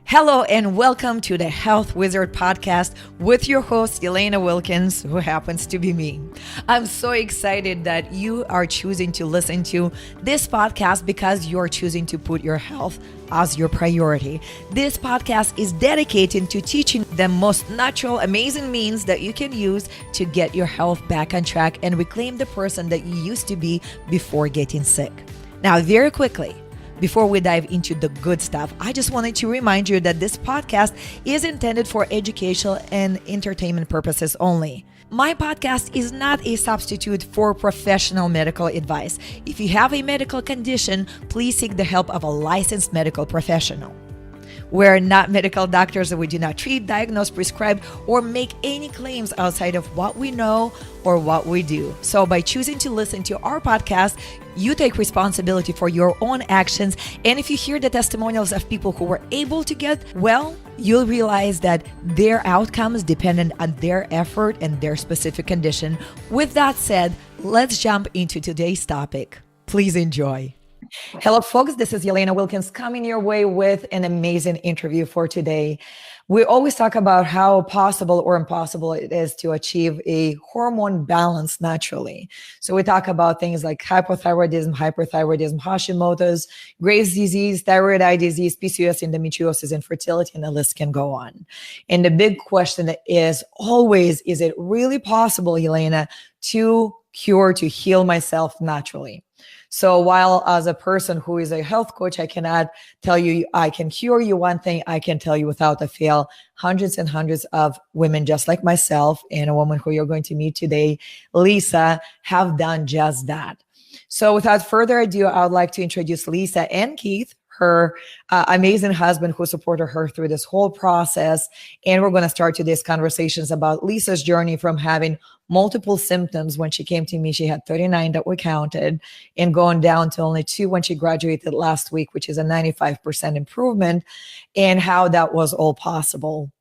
Hello and welcome to the Health Wizard podcast with your host, Elena Wilkins, who happens to be me. I'm so excited that you are choosing to listen to this podcast because you're choosing to put your health as your priority. This podcast is dedicated to teaching the most natural, amazing means that you can use to get your health back on track and reclaim the person that you used to be before getting sick. Now, very quickly, before we dive into the good stuff, I just wanted to remind you that this podcast is intended for educational and entertainment purposes only. My podcast is not a substitute for professional medical advice. If you have a medical condition, please seek the help of a licensed medical professional. We're not medical doctors and we do not treat, diagnose, prescribe, or make any claims outside of what we know or what we do. So by choosing to listen to our podcast, you take responsibility for your own actions. And if you hear the testimonials of people who were able to get well, you'll realize that their outcomes depended on their effort and their specific condition. With that said, let's jump into today's topic. Please enjoy. Hello, folks. This is Elena Wilkins coming your way with an amazing interview for today. We always talk about how possible or impossible it is to achieve a hormone balance naturally. So we talk about things like hypothyroidism, hyperthyroidism, Hashimoto's, Graves' disease, thyroid eye disease, PCOS, endometriosis, infertility, and the list can go on. And the big question is always, is it really possible, Elena, to cure, to heal myself naturally? So while as a person who is a health coach, I cannot tell you I can cure you one thing, I can tell you without a fail, hundreds and hundreds of women just like myself and a woman who you're going to meet today, Lisa, have done just that. So without further ado, I would like to introduce Lisa and Keith, her amazing husband who supported her through this whole process. And we're going to start today's conversations about Lisa's journey from having multiple symptoms. When she came to me, she had 39 that we counted, and going down to only 2 when she graduated last week, which is a 95% improvement, and how that was all possible.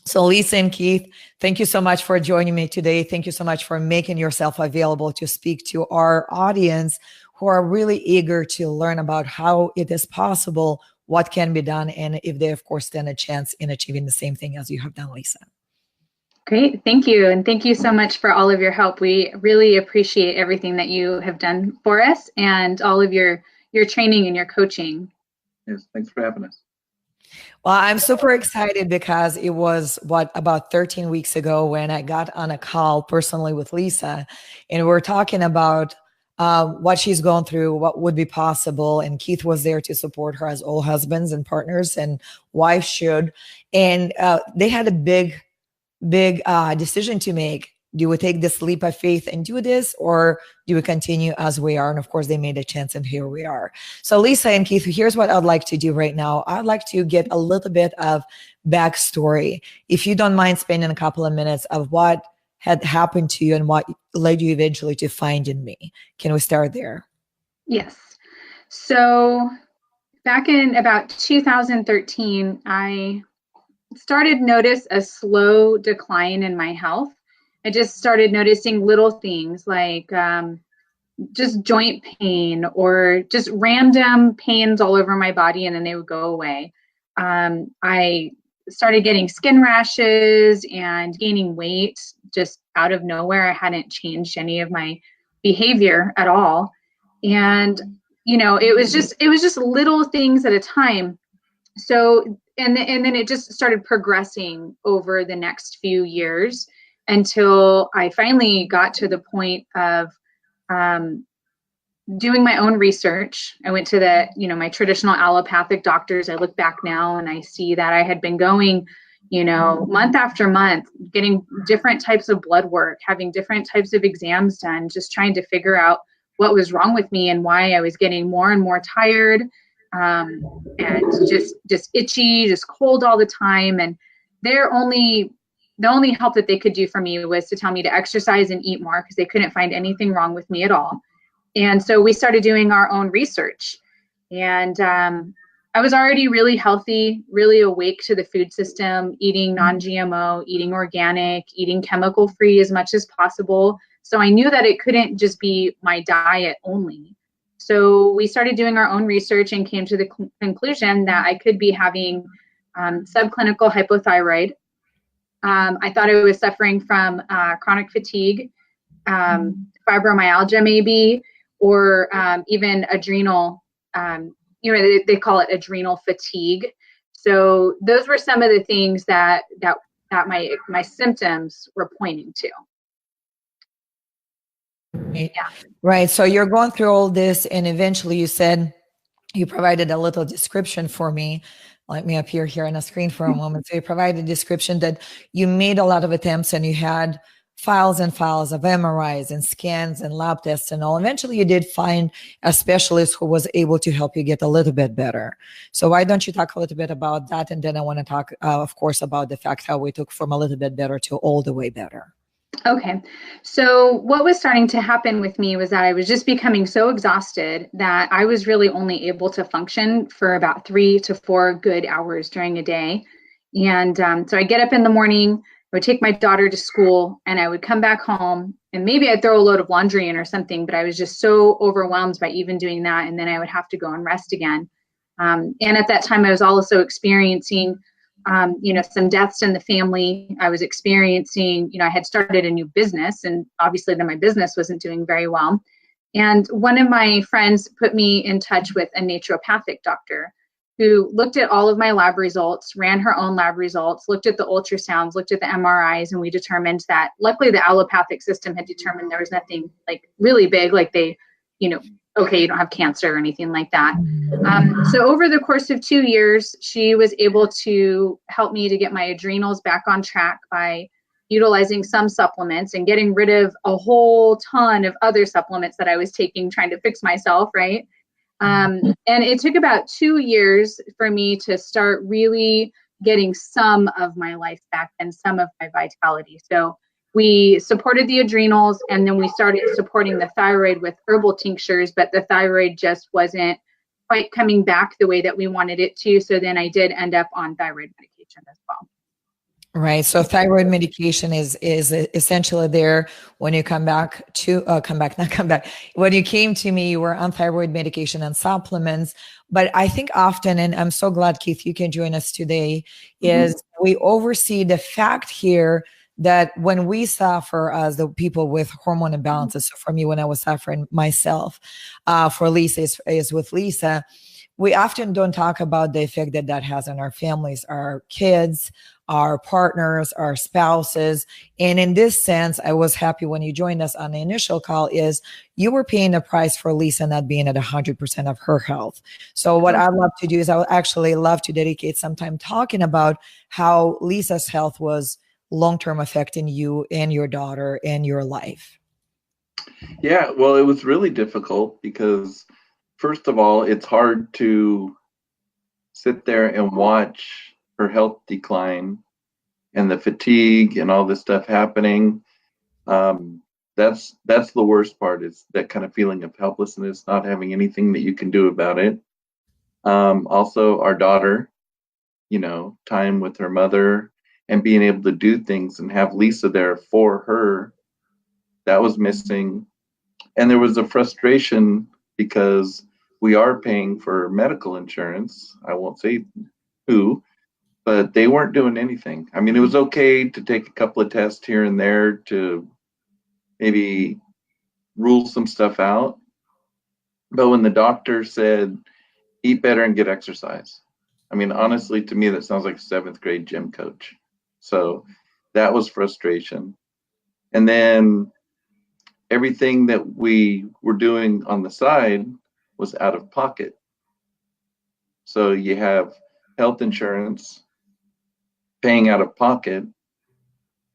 So Lisa and Keith, thank you so much for joining me today. Thank you so much for making yourself available to speak to our audience who are really eager to learn about how it is possible, what can be done, and if they, of course, stand a chance in achieving the same thing as you have done, Lisa. Great. Thank you. And thank you so much for all of your help. We really appreciate everything that you have done for us and all of your training and your coaching. Yes, thanks for having us. Well, I'm super excited because it was about 13 weeks ago when I got on a call personally with Lisa, and we're talking about what she's going through, what would be possible. And Keith was there to support her, as all husbands and partners and wives should. And they had a big decision to make. Do we take this leap of faith and do this, or do we continue as we are? And of course, they made a chance, and here we are. So Lisa and Keith, here's what I'd like to do right now. I'd like to get a little bit of backstory. If you don't mind spending a couple of minutes of what had happened to you and what led you eventually to finding me. Can we start there? Yes. So back in about 2013, I started notice a slow decline in my health. I just started noticing little things like just joint pain or just random pains all over my body, and then they would go away. I started getting skin rashes and gaining weight just out of nowhere. I hadn't changed any of my behavior at all. And, it was just little things at a time. So, and then it just started progressing over the next few years until I finally got to the point of doing my own research. I went to my traditional allopathic doctors. I look back now and I see that I had been going, month after month, getting different types of blood work, having different types of exams done, just trying to figure out what was wrong with me and why I was getting more and more tired, and just itchy, just cold all the time. And the only help that they could do for me was to tell me to exercise and eat more, because they couldn't find anything wrong with me at all. And so we started doing our own research, and I was already really healthy, really awake to the food system, eating non-GMO, eating organic, eating chemical-free as much as possible. So I knew that it couldn't just be my diet only. So we started doing our own research and came to the conclusion that I could be having subclinical hypothyroid. I thought I was suffering from chronic fatigue, fibromyalgia maybe, or even adrenal, they call it adrenal fatigue. So those were some of the things that my symptoms were pointing to. Right. Yeah. Right. So you're going through all this, and eventually you said you provided a little description for me. Let me appear here on a screen for a moment. So you provided a description that you made a lot of attempts and you had files and files of MRIs and scans and lab tests and all. Eventually you did find a specialist who was able to help you get a little bit better. So why don't you talk a little bit about that? And then I want to talk, of course, about the fact how we took from a little bit better to all the way better. Okay. So what was starting to happen with me was that I was just becoming so exhausted that I was really only able to function for about 3 to 4 good hours during a day. And so I get up in the morning, I would take my daughter to school, and I would come back home, and maybe I'd throw a load of laundry in or something, but I was just so overwhelmed by even doing that. And then I would have to go and rest again. And at that time, I was also experiencing some deaths in the family. I was experiencing, I had started a new business, and obviously then my business wasn't doing very well. And one of my friends put me in touch with a naturopathic doctor who looked at all of my lab results, ran her own lab results, looked at the ultrasounds, looked at the MRIs, and we determined that luckily the allopathic system had determined there was nothing like really big, like they, okay, you don't have cancer or anything like that. So over the course of 2 years, she was able to help me to get my adrenals back on track by utilizing some supplements and getting rid of a whole ton of other supplements that I was taking, trying to fix myself, right? And it took about 2 years for me to start really getting some of my life back and some of my vitality. So we supported the adrenals, and then we started supporting the thyroid with herbal tinctures, but the thyroid just wasn't quite coming back the way that we wanted it to. So then I did end up on thyroid medication as well. Right. So thyroid medication is essentially there when you when you came to me, you were on thyroid medication and supplements. But I think often, and I'm so glad, Keith, you can join us today, is we oversee the fact here that when we suffer as the people with hormone imbalances, so for me, when I was suffering myself, for Lisa is with Lisa, we often don't talk about the effect that has on our families, our kids, our partners, our spouses. And in this sense, I was happy when you joined us on the initial call is you were paying the price for Lisa not being at 100% of her health. So what I'd love to do is I would actually love to dedicate some time talking about how Lisa's health was long-term affecting you and your daughter and your life. Yeah, well, it was really difficult because first of all, it's hard to sit there and watch her health decline and the fatigue and all this stuff happening. That's the worst part, is that kind of feeling of helplessness, not having anything that you can do about it. Also, our daughter, time with her mother and being able to do things and have Lisa there for her, that was missing. And there was a frustration because we are paying for medical insurance. I won't say who, but they weren't doing anything. I mean, it was okay to take a couple of tests here and there to maybe rule some stuff out. But when the doctor said, eat better and get exercise, I mean, honestly, to me, that sounds like a 7th grade gym coach. So that was frustration. And then everything that we were doing on the side was out of pocket. So you have health insurance, paying out of pocket,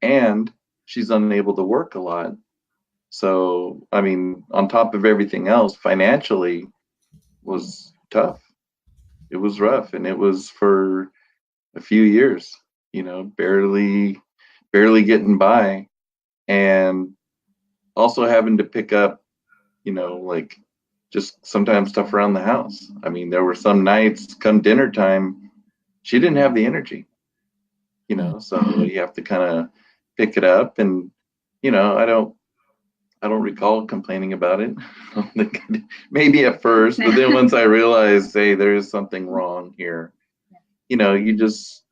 and she's unable to work a lot. So, I mean, on top of everything else, financially was tough. It was rough, and it was for a few years, barely getting by, and also having to pick up, like just sometimes stuff around the house. I mean, there were some nights come dinner time, she didn't have the energy, so you have to kind of pick it up. And, I don't recall complaining about it. Maybe at first, but then once I realized, hey, there is something wrong here, you just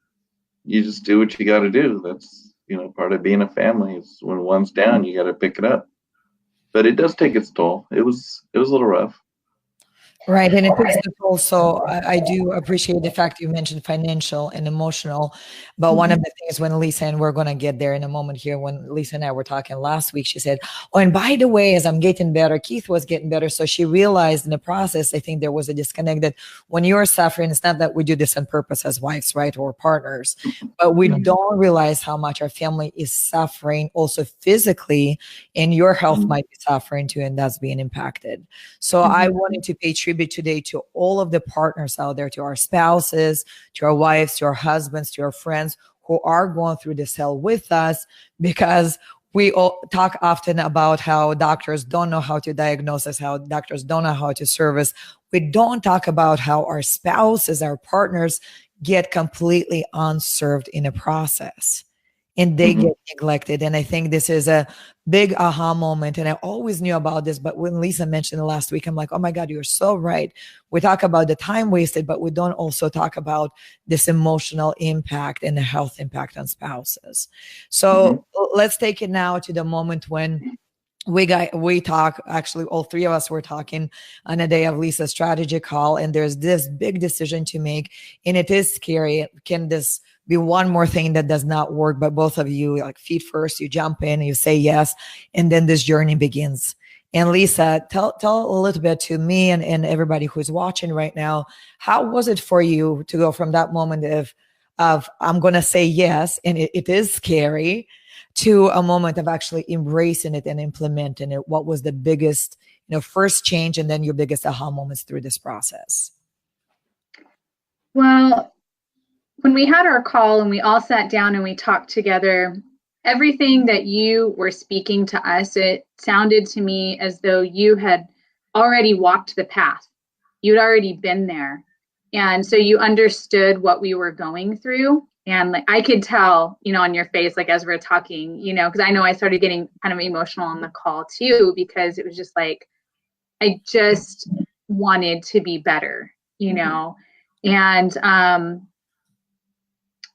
do what you got to do. That's, part of being a family is when one's down, you got to pick it up. But it does take its toll. It was a little rough. Right. And it takes the toll. So I do appreciate the fact you mentioned financial and emotional. But one of the things when Lisa, and we're going to get there in a moment here, when Lisa and I were talking last week, she said, oh, and by the way, as I'm getting better, Keith was getting better. So she realized in the process, I think there was a disconnect that when you're suffering, it's not that we do this on purpose as wives, right, or partners, but we don't realize how much our family is suffering also physically, and your health might be suffering too, and that's being impacted. So I wanted to pay tribute today to all of the partners out there, to our spouses, to our wives, to our husbands, to our friends who are going through this hell with us, because we all talk often about how doctors don't know how to diagnose us, how doctors don't know how to serve us. We don't talk about how our spouses, our partners get completely unserved in a process, and they get neglected. And I think this is a big aha moment. And I always knew about this, but when Lisa mentioned it last week, I'm like, oh my God, you're so right. We talk about the time wasted, but we don't also talk about this emotional impact and the health impact on spouses. So let's take it now to the moment when we talk, actually all three of us were talking on a day of Lisa's strategy call, and there's this big decision to make, and it is scary. Can this be one more thing that does not work? But both of you, like, feet first, you jump in, you say yes, and then this journey begins. And Lisa, tell a little bit to me and everybody who's watching right now, how was it for you to go from that moment of I'm going to say yes, and it is scary, to a moment of actually embracing it and implementing it? What was the biggest, first change, and then your biggest aha moments through this process? Well, when we had our call and we all sat down and we talked together, everything that you were speaking to us, it sounded to me as though you had already walked the path. You'd already been there. And so you understood what we were going through. And like, I could tell, on your face, like, as we're talking, because I know I started getting kind of emotional on the call too, because it was just like, I just wanted to be better, and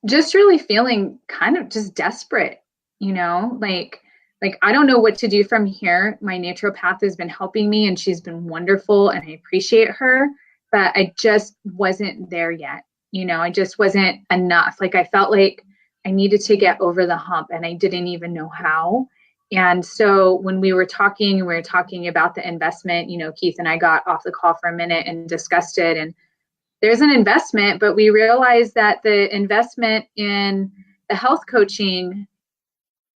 just really feeling kind of just desperate, like I don't know what to do from here. My naturopath has been helping me and she's been wonderful and I appreciate her, but I just wasn't there yet. I just wasn't enough. Like, I felt like I needed to get over the hump and I didn't even know how. And so when we were talking about the investment, Keith and I got off the call for a minute and discussed it. And there's an investment, but we realized that the investment in the health coaching,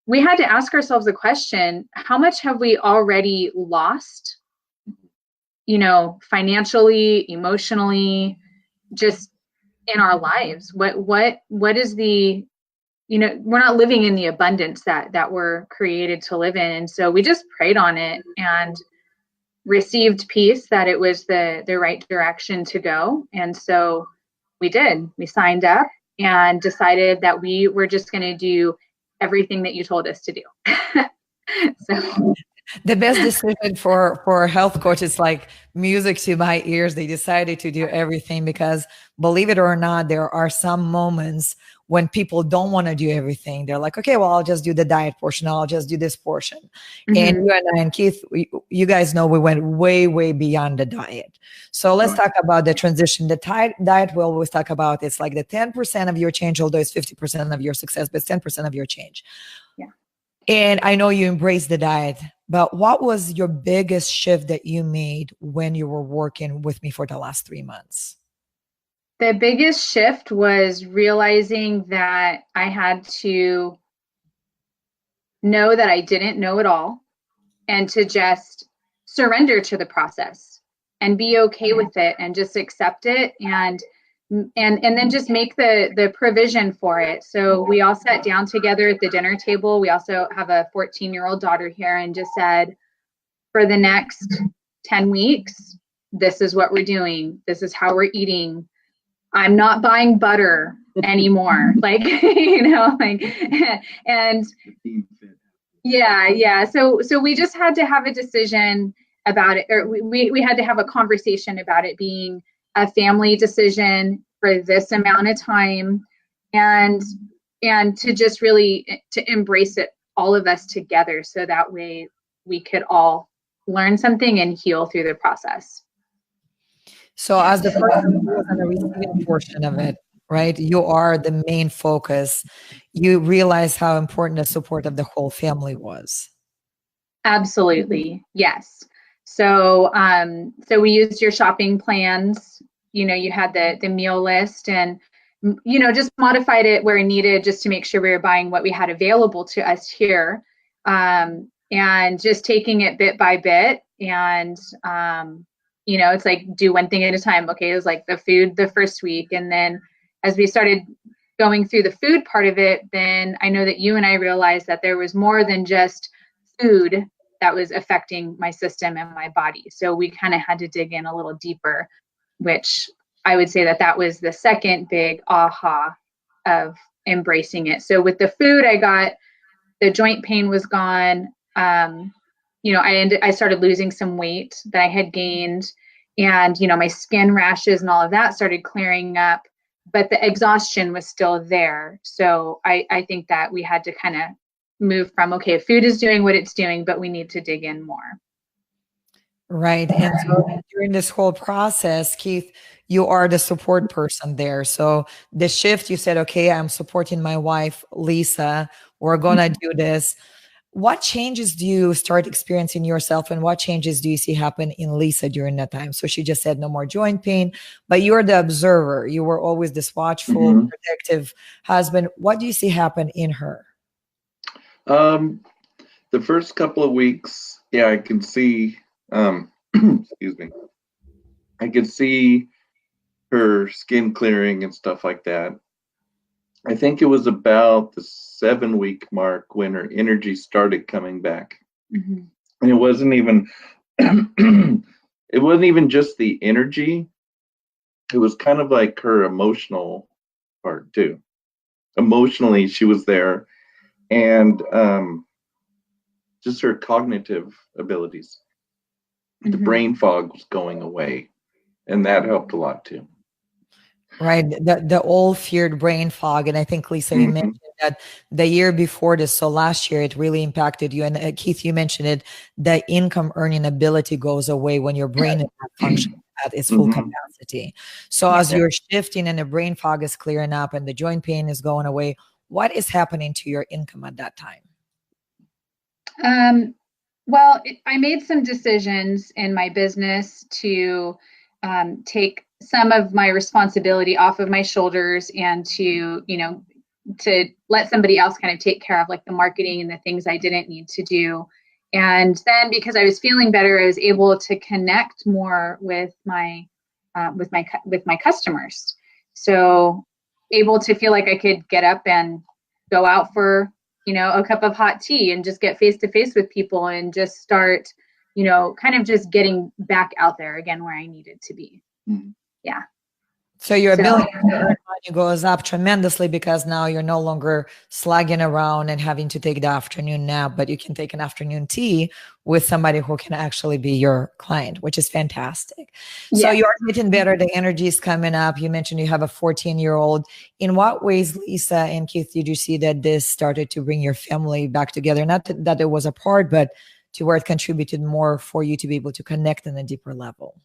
we had to ask ourselves the question, how much have we already lost, financially, emotionally, just in our lives? What is the, we're not living in the abundance that we're created to live in. And so we just prayed on it and received peace that it was the right direction to go. And so we did. We signed up and decided that we were just going to do everything that you told us to do. So the best decision for a health coach is like music to my ears. They decided to do everything because, believe it or not, there are some moments when people don't want to do everything. They're like, okay, well, I'll just do the diet portion. I'll just do this portion. And you and I and Keith, you guys know we went way, way beyond the diet. So let's talk about the transition. The diet we always talk about, it's like the 10% of your change, although it's 50% of your success, but it's 10% of your change. Yeah. And I know you embraced the diet, but what was your biggest shift that you made when you were working with me for the last 3 months? The biggest shift was realizing that I had to know that I didn't know it all and to just surrender to the process and be okay with it and just accept it and then just make the provision for it. So we all sat down together at the dinner table. We also have a 14-year-old daughter here, and just said, for the next 10 weeks, this is what we're doing. This is how we're eating. I'm not buying butter anymore. And yeah. So we just had to have a decision about it, or we had to have a conversation about it being a family decision for this amount of time, and to just really to embrace it, all of us together, so that way we could all learn something and heal through the process. So as the person who was on the receiving portion of it, right? You are the main focus. You realize how important the support of the whole family was. Absolutely. Yes. So, so we used your shopping plans. You had the meal list, and, just modified it where needed, just to make sure we were buying what we had available to us here. And just taking it bit by bit. And, it's like, do one thing at a time. Okay. It was like the food the first week. And then as we started going through the food part of it, then I know that you and I realized that there was more than just food that was affecting my system and my body. So we kind of had to dig in a little deeper, which I would say that was the second big aha of embracing it. So with the food, I got the joint pain was gone. I started losing some weight that I had gained, and, my skin rashes and all of that started clearing up, but the exhaustion was still there. So I think that we had to kind of move from, okay, food is doing what it's doing, but we need to dig in more. Right. And so during this whole process, Keith, you are the support person there. So the shift, you said, okay, I'm supporting my wife, Lisa. We're going to do this. What changes do you start experiencing yourself, and what changes do you see happen in Lisa during that time? So she just said no more joint pain, but you're the observer. You were always this watchful, protective husband. What do you see happen in her? The first couple of weeks, yeah, I can see, excuse me, I could see her skin clearing and stuff like that. I think it was about the 7-week mark when her energy started coming back. And it wasn't even, it wasn't even just the energy. It was kind of like her emotional part too. Emotionally, she was there, and just her cognitive abilities. The brain fog was going away, and that helped a lot too. Right. The old feared brain fog. And I think, Lisa, you mentioned that the year before this, so last year, it really impacted you. And Keith, you mentioned it, the income earning ability goes away when your brain is not functioning at its full capacity. So as you're shifting and the brain fog is clearing up and the joint pain is going away, what is happening to your income at that time? Well, I made some decisions in my business to take some of my responsibility off of my shoulders, and to let somebody else kind of take care of like the marketing and the things I didn't need to do. And then because I was feeling better, I was able to connect more with my customers. So able to feel like I could get up and go out for a cup of hot tea and just get face to face with people and just start, kind of just getting back out there again where I needed to be. Yeah. So your ability to earn money goes up tremendously, because now you're no longer slugging around and having to take the afternoon nap, but you can take an afternoon tea with somebody who can actually be your client, which is fantastic. Yes. So you're getting better. The energy is coming up. You mentioned you have a 14-year-old. In what ways, Lisa and Keith, did you see that this started to bring your family back together? Not that it was apart, but to where it contributed more for you to be able to connect on a deeper level?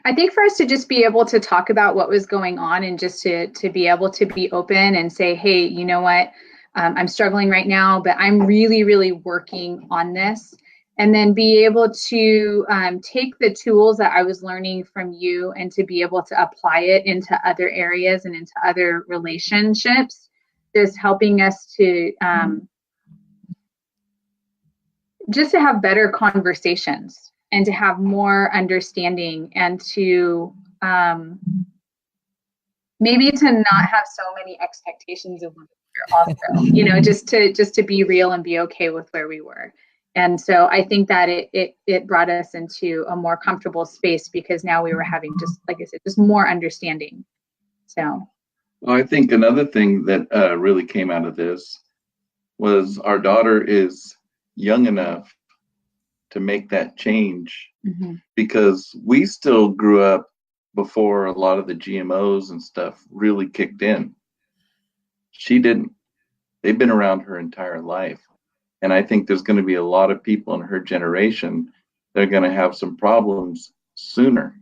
I think for us to just be able to talk about what was going on, and just to be able to be open and say, hey, you know what, I'm struggling right now, but I'm really, really working on this. And then be able to take the tools that I was learning from you and to be able to apply it into other areas and into other relationships, just helping us to just to have better conversations and to have more understanding, and to maybe to not have so many expectations of what we were also, just to be real and be okay with where we were. And so I think that it brought us into a more comfortable space, because now we were having, just like I said, just more understanding. So, well, I think another thing that really came out of this was our daughter is young enough to make that change, because we still grew up before a lot of the GMOs and stuff really kicked in. She didn't. They've been around her entire life. And I think there's going to be a lot of people in her generation that are going to have some problems sooner.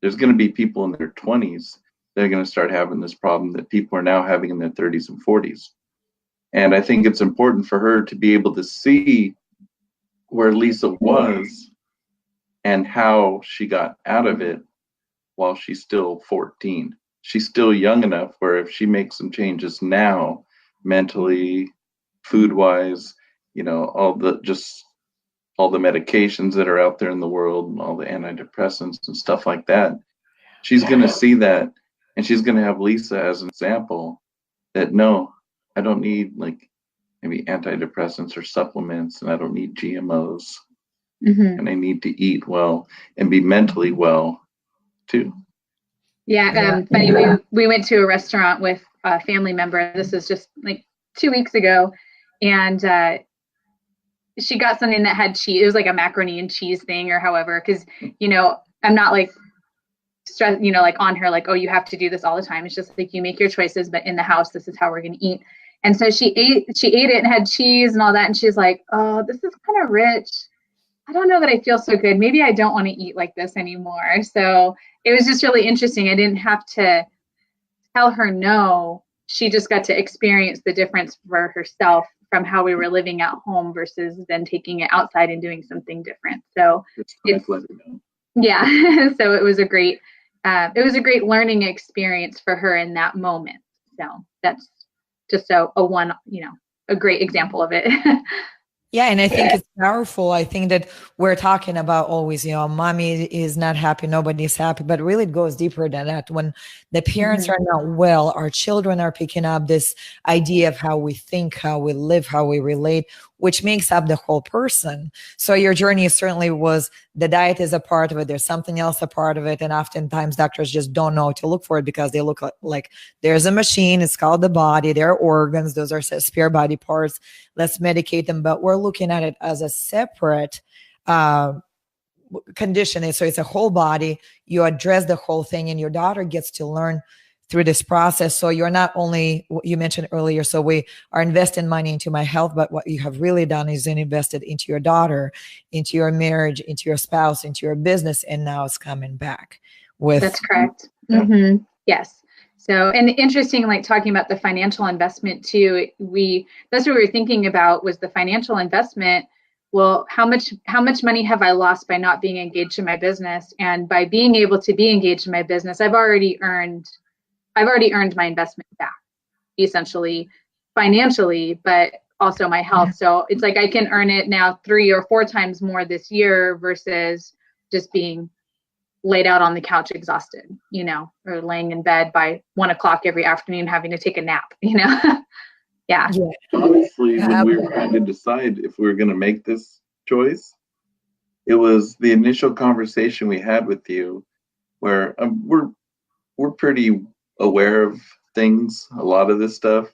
There's going to be people in their 20s that are going to start having this problem that people are now having in their 30s and 40s. And I think it's important for her to be able to see where Lisa was and how she got out of it while she's still 14. She's still young enough where if she makes some changes now, mentally, food-wise, all the medications that are out there in the world and all the antidepressants and stuff like that, she's going to see that, and she's going to have Lisa as an example that, no, I don't need like maybe antidepressants or supplements, and I don't need GMOs, and I need to eat well and be mentally well too. Yeah, funny, we went to a restaurant with a family member. This was just like 2 weeks ago, and she got something that had cheese. It was like a macaroni and cheese thing or however, because, I'm not like stress, like on her, like, oh, you have to do this all the time. It's just like you make your choices, but in the house, this is how we're going to eat. And so she ate it and had cheese and all that. And she's like, oh, this is kind of rich. I don't know that I feel so good. Maybe I don't want to eat like this anymore. So it was just really interesting. I didn't have to tell her no. She just got to experience the difference for herself from how we were living at home versus then taking it outside and doing something different. So yeah, so it was a great learning experience for her in that moment. So that's just a great example of it. Yeah, and I think it's powerful. I think that we're talking about always, mommy is not happy, nobody's happy, but really it goes deeper than that. When the parents are not well, our children are picking up this idea of how we think, how we live, how we relate, which makes up the whole person. So your journey certainly was, the diet is a part of it. There's something else a part of it. And oftentimes doctors just don't know to look for it because they look like there's a machine. It's called the body. There are organs. Those are spare body parts. Let's medicate them. But we're looking at it as a separate condition. So it's a whole body. You address the whole thing, and your daughter gets to learn through this process. So you're not only, you mentioned earlier, so we are investing money into my health, but what you have really done is invested into your daughter, into your marriage, into your spouse, into your business, and now it's coming back with. That's correct. Mm-hmm. Yes. So, and interesting, like talking about the financial investment too, that's what we were thinking about was the financial investment. Well, how much money have I lost by not being engaged in my business? And by being able to be engaged in my business, I've already earned my investment back, essentially financially, but also my health. So it's like I can earn it now 3 or 4 times more this year versus just being laid out on the couch exhausted, or laying in bed by 1 o'clock every afternoon having to take a nap, Yeah. Honestly, when we were trying to decide if we were going to make this choice, it was the initial conversation we had with you where we're pretty aware of things, a lot of this stuff.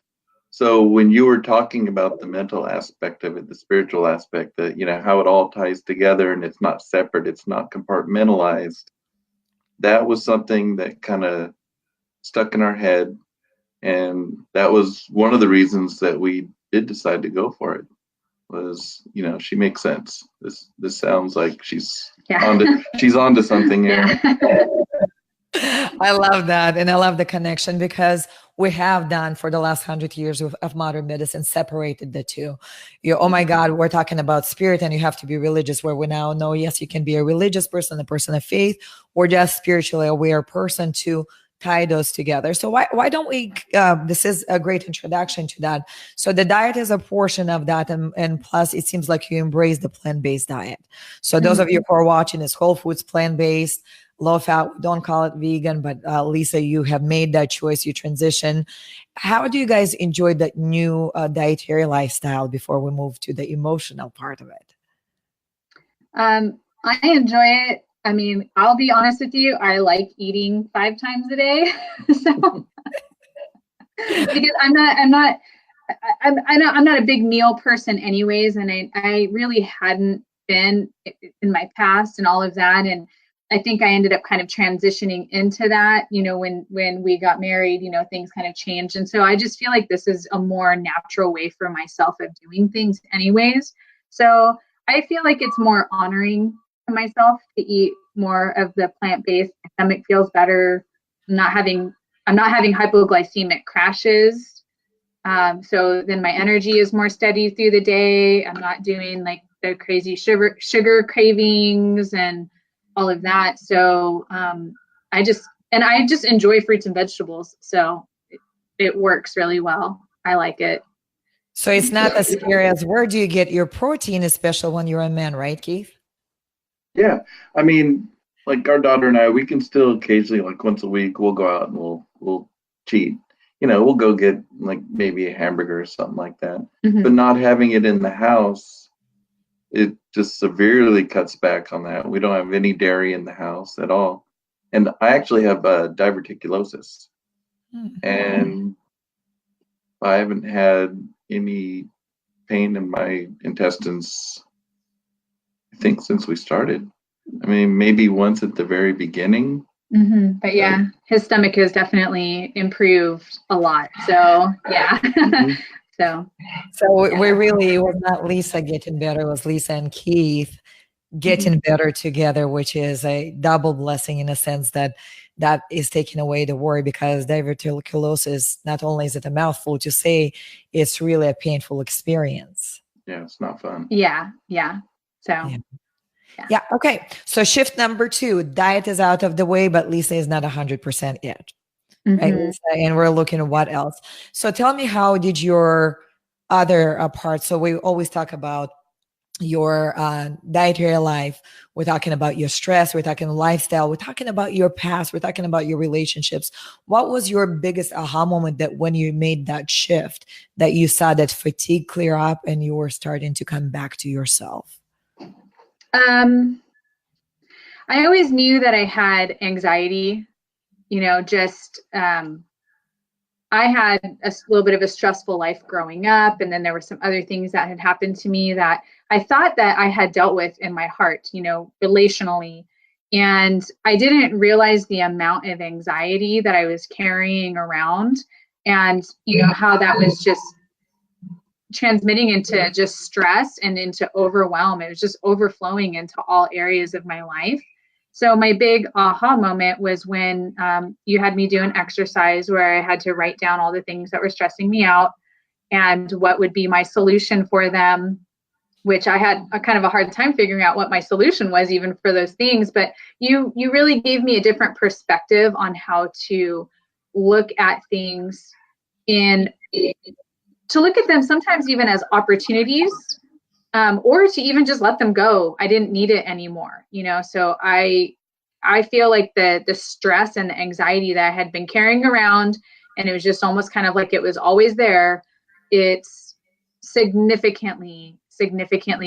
So when you were talking about the mental aspect of it, the spiritual aspect, that how it all ties together and it's not separate, it's not compartmentalized, that was something that kind of stuck in our head, and that was one of the reasons that we did decide to go for it. Was she makes sense. This sounds like she's onto something here. I love that. And I love the connection because we have done for the last 100 years of modern medicine separated the two. Oh my God, we're talking about spirit and you have to be religious, where we now know, yes, you can be a religious person, a person of faith, or just spiritually aware person to tie those together. So why don't we, this is a great introduction to that. So the diet is a portion of that. And plus it seems like you embrace the plant-based diet. So those of you who are watching, is whole foods, plant-based, low fat, don't call it vegan, but Lisa, you have made that choice, you transition. How do you guys enjoy that new dietary lifestyle before we move to the emotional part of it? I enjoy it. I mean, I'll be honest with you, I like eating 5 times a day. So because I'm not a big meal person anyways, and I really hadn't been in my past and all of that. And I think I ended up kind of transitioning into that, when we got married, things kind of changed. And so I just feel like this is a more natural way for myself of doing things anyways. So I feel like it's more honoring to myself to eat more of the plant-based. My stomach feels better. I'm not having hypoglycemic crashes. So then my energy is more steady through the day. I'm not doing like the crazy sugar cravings and all of that. So I just enjoy fruits and vegetables. So it works really well. I like it. So it's not as scary as where do you get your protein, especially when you're a man, right, Keith? Yeah. I mean, like our daughter and I, we can still occasionally, like once a week, we'll go out and we'll cheat. We'll go get like maybe a hamburger or something like that. Mm-hmm. But not having it in the house, it just severely cuts back on that. We don't have any dairy in the house at all. And I actually have diverticulosis. Mm-hmm. And I haven't had any pain in my intestines, I think, since we started. I mean, maybe once at the very beginning. Mm-hmm. But yeah, his stomach has definitely improved a lot. So yeah. Mm-hmm. So we really, it was not Lisa getting better, it was Lisa and Keith getting better together, which is a double blessing in a sense that is taking away the worry, because diverticulosis, not only is it a mouthful to say, it's really a painful experience. Yeah, it's not fun. Yeah. So yeah. Okay. So shift number 2, diet is out of the way, but Lisa is not 100% yet. Right, Lisa? And we're looking at what else. So tell me, how did your other parts? So we always talk about your dietary life. We're talking about your stress. We're talking lifestyle. We're talking about your past. We're talking about your relationships. What was your biggest aha moment that when you made that shift, that you saw that fatigue clear up and you were starting to come back to yourself? I always knew that I had anxiety, I had a little bit of a stressful life growing up. And then there were some other things that had happened to me that I thought that I had dealt with in my heart, relationally. And I didn't realize the amount of anxiety that I was carrying around, and, how that was just transmitting into just stress and into overwhelm. It was just overflowing into all areas of my life. So my big aha moment was when you had me do an exercise where I had to write down all the things that were stressing me out and what would be my solution for them, which I had a kind of a hard time figuring out what my solution was even for those things. But you really gave me a different perspective on how to look at things to look at them sometimes even as opportunities, or to even just let them go. I didn't need it anymore, so I feel like the stress and the anxiety that I had been carrying around, and it was just almost kind of like it was always there, it's significantly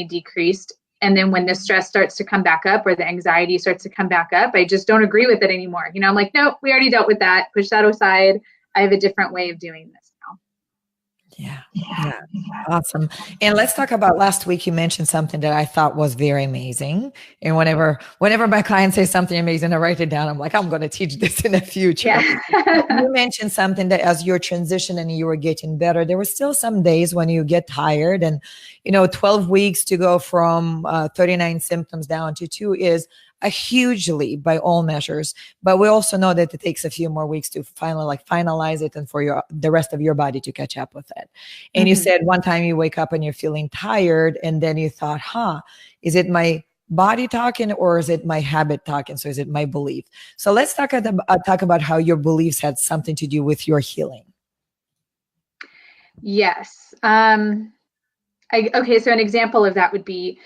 decreased. And then when the stress starts to come back up, or the anxiety starts to come back up, I just don't agree with it anymore. I'm like, nope, we already dealt with that. Push that aside. I have a different way of doing this now. Yeah. Awesome. And let's talk about last week. You mentioned something that I thought was very amazing. And whenever my clients say something amazing, I write it down. I'm like, I'm going to teach this in the future. Yeah. You mentioned something that as you're transitioning and you were getting better, there were still some days when you get tired, and 12 weeks to go from 39 symptoms down to 2 is a huge leap by all measures. But we also know that it takes a few more weeks to finally finalize it and for the rest of your body to catch up with it. And you said one time you wake up and you're feeling tired, and then you thought, is it my body talking or is it my habit talking? So is it my belief? So let's talk about how your beliefs had something to do with your healing. Yes. Okay. So an example of that would be,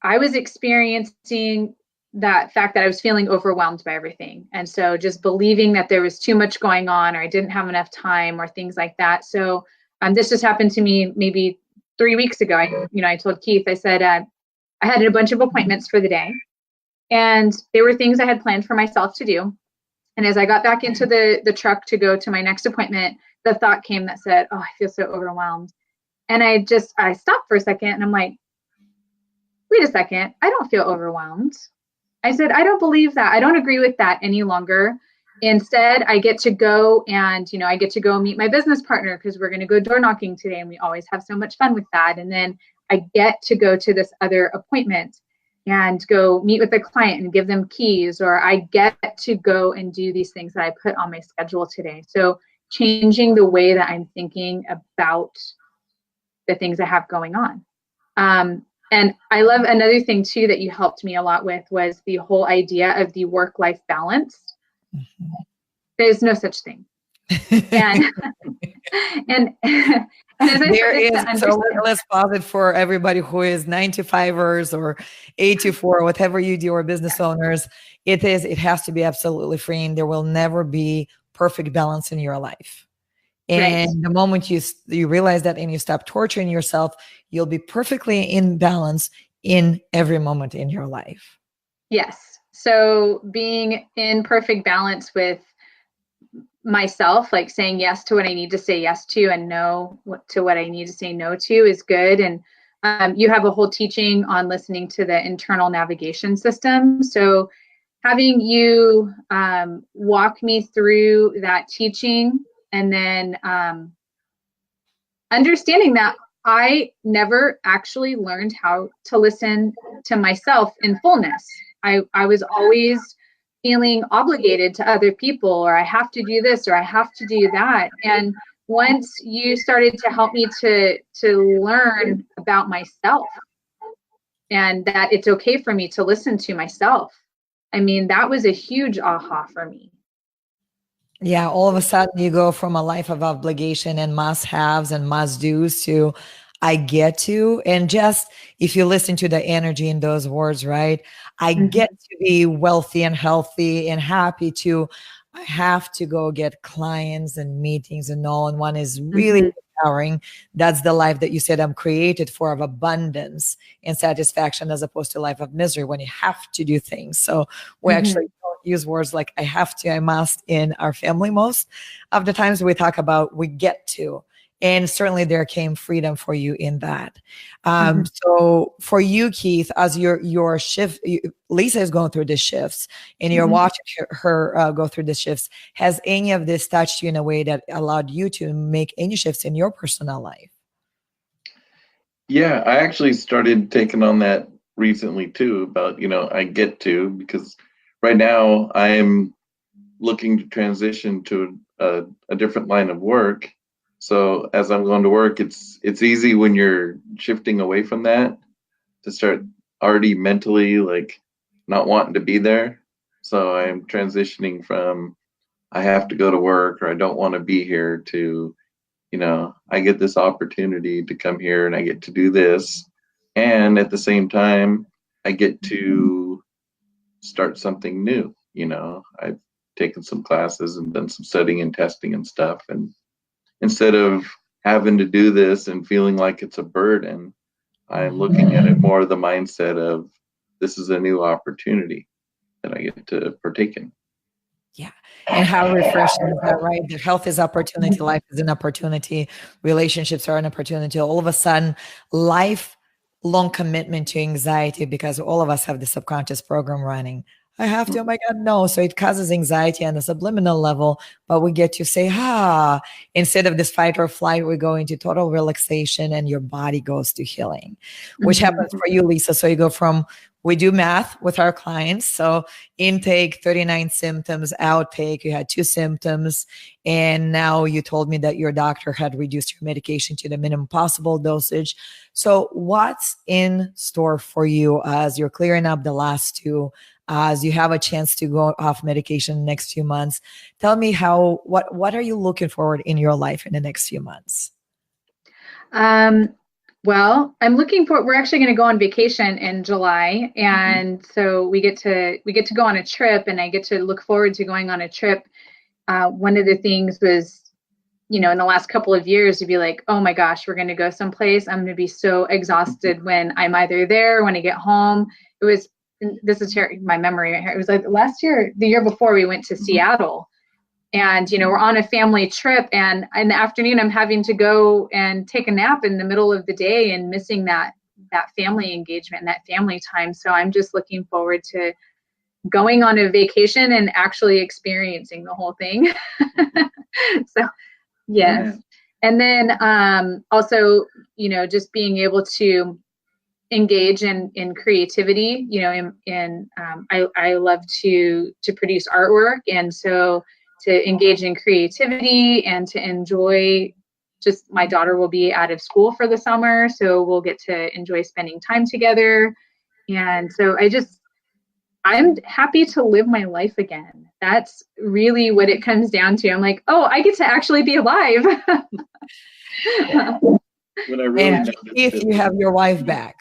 I was experiencing that fact that I was feeling overwhelmed by everything. And so just believing that there was too much going on, or I didn't have enough time, or things like that. So this just happened to me maybe 3 weeks ago. I told Keith, I said, I had a bunch of appointments for the day, and they were things I had planned for myself to do. And as I got back into the truck to go to my next appointment, the thought came that said, oh, I feel so overwhelmed. And I stopped for a second, and I'm like, wait a second, I don't feel overwhelmed. I said, I don't believe that. I don't agree with that any longer. Instead, I get to go and, I get to go meet my business partner because we're going to go door knocking today. And we always have so much fun with that. And then I get to go to this other appointment and go meet with the client and give them keys, or I get to go and do these things that I put on my schedule today. So changing the way that I'm thinking about the things I have going on. And I love another thing too that you helped me a lot with was the whole idea of the work-life balance. Mm-hmm. There's no such thing. And as there is, so let's pause it for everybody who is 9-to-5ers or 8-to-4, whatever you do, or business owners. It has to be absolutely free, and there will never be perfect balance in your life. And right. The moment you realize that and you stop torturing yourself, you'll be perfectly in balance in every moment in your life. Yes. So being in perfect balance with myself, like saying yes to what I need to say yes to and no to what I need to say no to is good. And you have a whole teaching on listening to the internal navigation system. So having you walk me through that teaching, and then understanding that I never actually learned how to listen to myself in fullness. I was always feeling obligated to other people, or I have to do this, or I have to do that. And once you started to help me to learn about myself and that it's okay for me to listen to myself, I mean, that was a huge aha for me. Yeah, all of a sudden you go from a life of obligation and must-haves and must-dos to I get to, and just if you listen to the energy in those words, right? I get to be wealthy and healthy and happy to, I have to go get clients and meetings and all, and one is really empowering. That's the life that you said I'm created for, of abundance and satisfaction, as opposed to a life of misery when you have to do things. So we actually don't use words like I have to, I must in our family. Most of the times we talk about we get to. And certainly there came freedom for you in that. So for you, Keith, as your shift, Lisa is going through the shifts and you're watching her go through the shifts. Has any of this touched you in a way that allowed you to make any shifts in your personal life? Yeah, I actually started taking on that recently too, about, I get to, because right now I'm looking to transition to a different line of work. So as I'm going to work, it's easy when you're shifting away from that to start already mentally like not wanting to be there. So I'm transitioning from I have to go to work or I don't want to be here to, I get this opportunity to come here and I get to do this. And at the same time, I get to start something new. I've taken some classes and done some studying and testing and stuff. And instead of having to do this and feeling like it's a burden, I'm looking at it more the mindset of this is a new opportunity that I get to partake in. Yeah. And how refreshing is that, right? The health is opportunity, life is an opportunity, relationships are an opportunity. All of a sudden, lifelong commitment to anxiety, because all of us have the subconscious program running. I have to, oh my God, no. So it causes anxiety on the subliminal level, but we get to say, instead of this fight or flight, we go into total relaxation and your body goes to healing, which happens for you, Lisa. So you go from, we do math with our clients. So intake, 39 symptoms, outtake, you had 2 symptoms. And now you told me that your doctor had reduced your medication to the minimum possible dosage. So what's in store for you as you're clearing up the last 2? As you have a chance to go off medication the next few months, tell me what are you looking forward in your life in the next few months? Well, I'm looking for, we're actually going to go on vacation in July. And so we get to go on a trip, and I get to look forward to going on a trip. One of the things was, in the last couple of years to be like, oh my gosh, we're going to go someplace. I'm going to be so exhausted when I'm either there or when I get home. This is my memory right here. It was like the year before we went to Seattle, and, we're on a family trip, and in the afternoon, I'm having to go and take a nap in the middle of the day and missing that family engagement and that family time. So I'm just looking forward to going on a vacation and actually experiencing the whole thing. So, yes. And then also, you know, just being able to engage in creativity, you know, I love to produce artwork. And so to engage in creativity and to enjoy, just my daughter will be out of school for the summer, so we'll get to enjoy spending time together. And so I'm happy to live my life again. That's really what it comes down to. I'm like, oh, I get to actually be alive. When I really And if you have your wife back.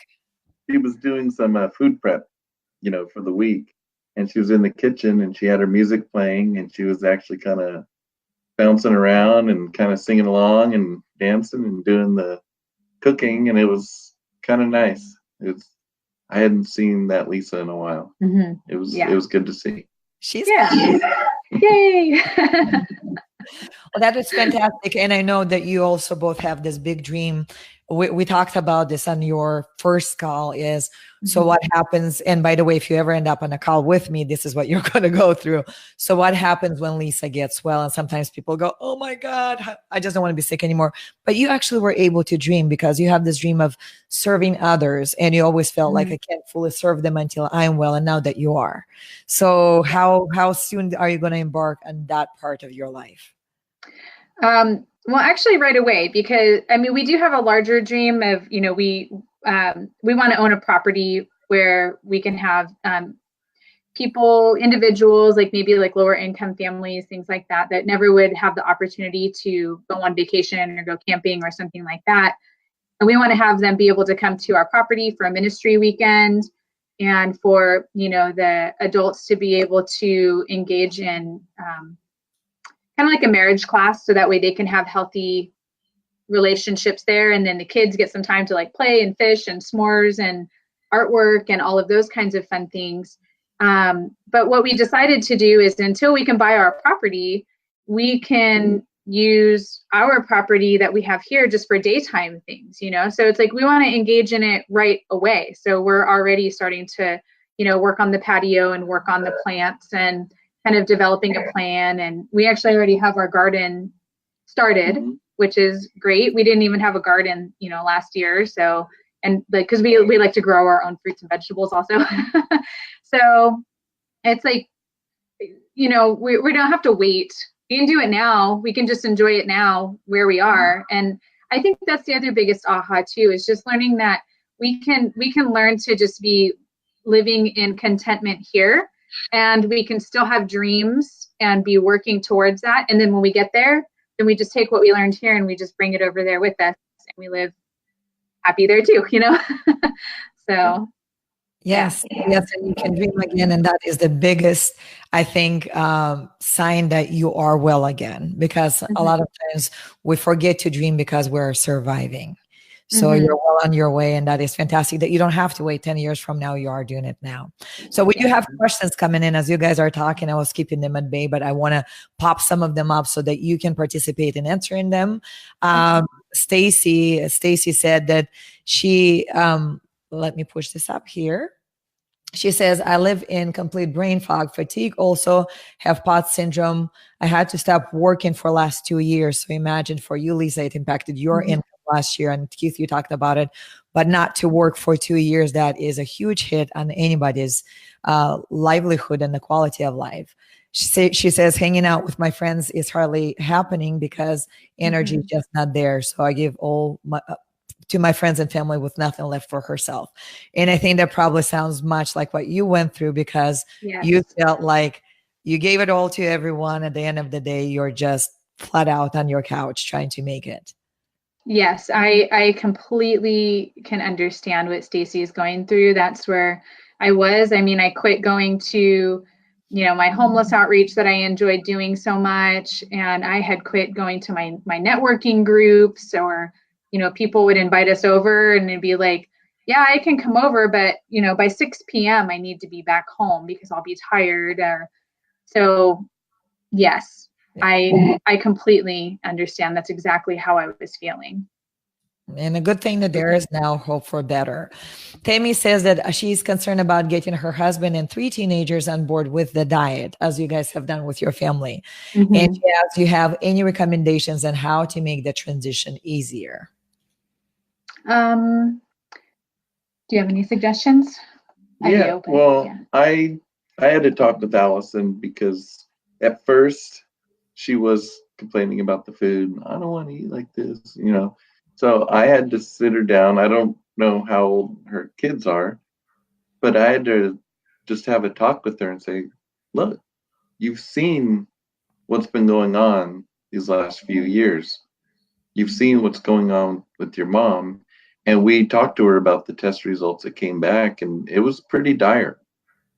She was doing some food prep, you know, for the week, and she was in the kitchen and she had her music playing and she was actually kind of bouncing around and kind of singing along and dancing and doing the cooking, and it was kind of nice. I hadn't seen that Lisa in a while. Mm-hmm. It was good to see. She's Yay. Well, that is fantastic. And I know that you also both have this big dream. We talked about this on your first call is, so what happens, and by the way, if you ever end up on a call with me, this is what you're going to go through. So what happens when Lisa gets well? And sometimes people go, oh my God, I just don't want to be sick anymore. But you actually were able to dream because you have this dream of serving others. And you always felt like I can't fully serve them until I'm well. And now that you are. So how soon are you going to embark on that part of your life? Well, actually right away, because I mean, we do have a larger dream of, you know, we want to own a property where we can have individuals, like maybe like lower income families, things like that, that never would have the opportunity to go on vacation or go camping or something like that. And we want to have them be able to come to our property for a ministry weekend, and for, you know, the adults to be able to engage in kind of like a marriage class, so that way they can have healthy relationships there, and then the kids get some time to like play and fish and s'mores and artwork and all of those kinds of fun things. But what we decided to do is, until we can buy our property, we can use our property that we have here just for daytime things, you know. So it's like we want to engage in it right away. So we're already starting to, you know, work on the patio and work on the plants and kind of developing a plan. And we actually already have our garden started, which is great. We didn't even have a garden, you know, last year. So, and like, cause we like to grow our own fruits and vegetables also. So it's like, you know, we don't have to wait. We can do it now. We can just enjoy it now where we are. And I think that's the other biggest aha too, is just learning that we can learn to just be living in contentment here. And we can still have dreams and be working towards that. And then when we get there, then we just take what we learned here and we just bring it over there with us, and we live happy there too, you know? So. Yes, and you can dream again. And that is the biggest, I think, sign that you are well again, because a lot of times we forget to dream because we're surviving. So you're well on your way, and that is fantastic that you don't have to wait 10 years from now. You are doing it now. So we do have questions coming in as you guys are talking. I was keeping them at bay, but I want to pop some of them up so that you can participate in answering them. Stacy said that she, let me push this up here. She says, I live in complete brain fog, fatigue, also have POTS syndrome. I had to stop working for the last 2 years. So imagine for you, Lisa, it impacted your income last year. And Keith, you talked about it, but not to work for 2 years, that is a huge hit on anybody's livelihood and the quality of life. She says, hanging out with my friends is hardly happening because energy is just not there. So I give all to my friends and family with nothing left for herself. And I think that probably sounds much like what you went through, because you felt like you gave it all to everyone. At the end of the day, you're just flat out on your couch trying to make it. Yes, I completely can understand what Stacy is going through. That's where I was. I mean, I quit going to, you know, my homeless outreach that I enjoyed doing so much. And I had quit going to my networking groups, or, you know, people would invite us over and it'd be like, yeah, I can come over, but, you know, by 6 p.m. I need to be back home because I'll be tired. So yes, I completely understand. That's exactly how I was feeling. And a good thing that there is now hope for better. Tammy says that she's concerned about getting her husband and 3 teenagers on board with the diet, as you guys have done with your family. And Mm-hmm. she asks, do you have any recommendations on how to make the transition easier? Do you have any suggestions? Yeah, well, I had to talk with Allison because at first she was complaining about the food. I don't want to eat like this, you know. So I had to sit her down. I don't know how old her kids are, but I had to just have a talk with her and say, look, you've seen what's been going on these last few years. You've seen what's going on with your mom. And we talked to her about the test results that came back, and it was pretty dire.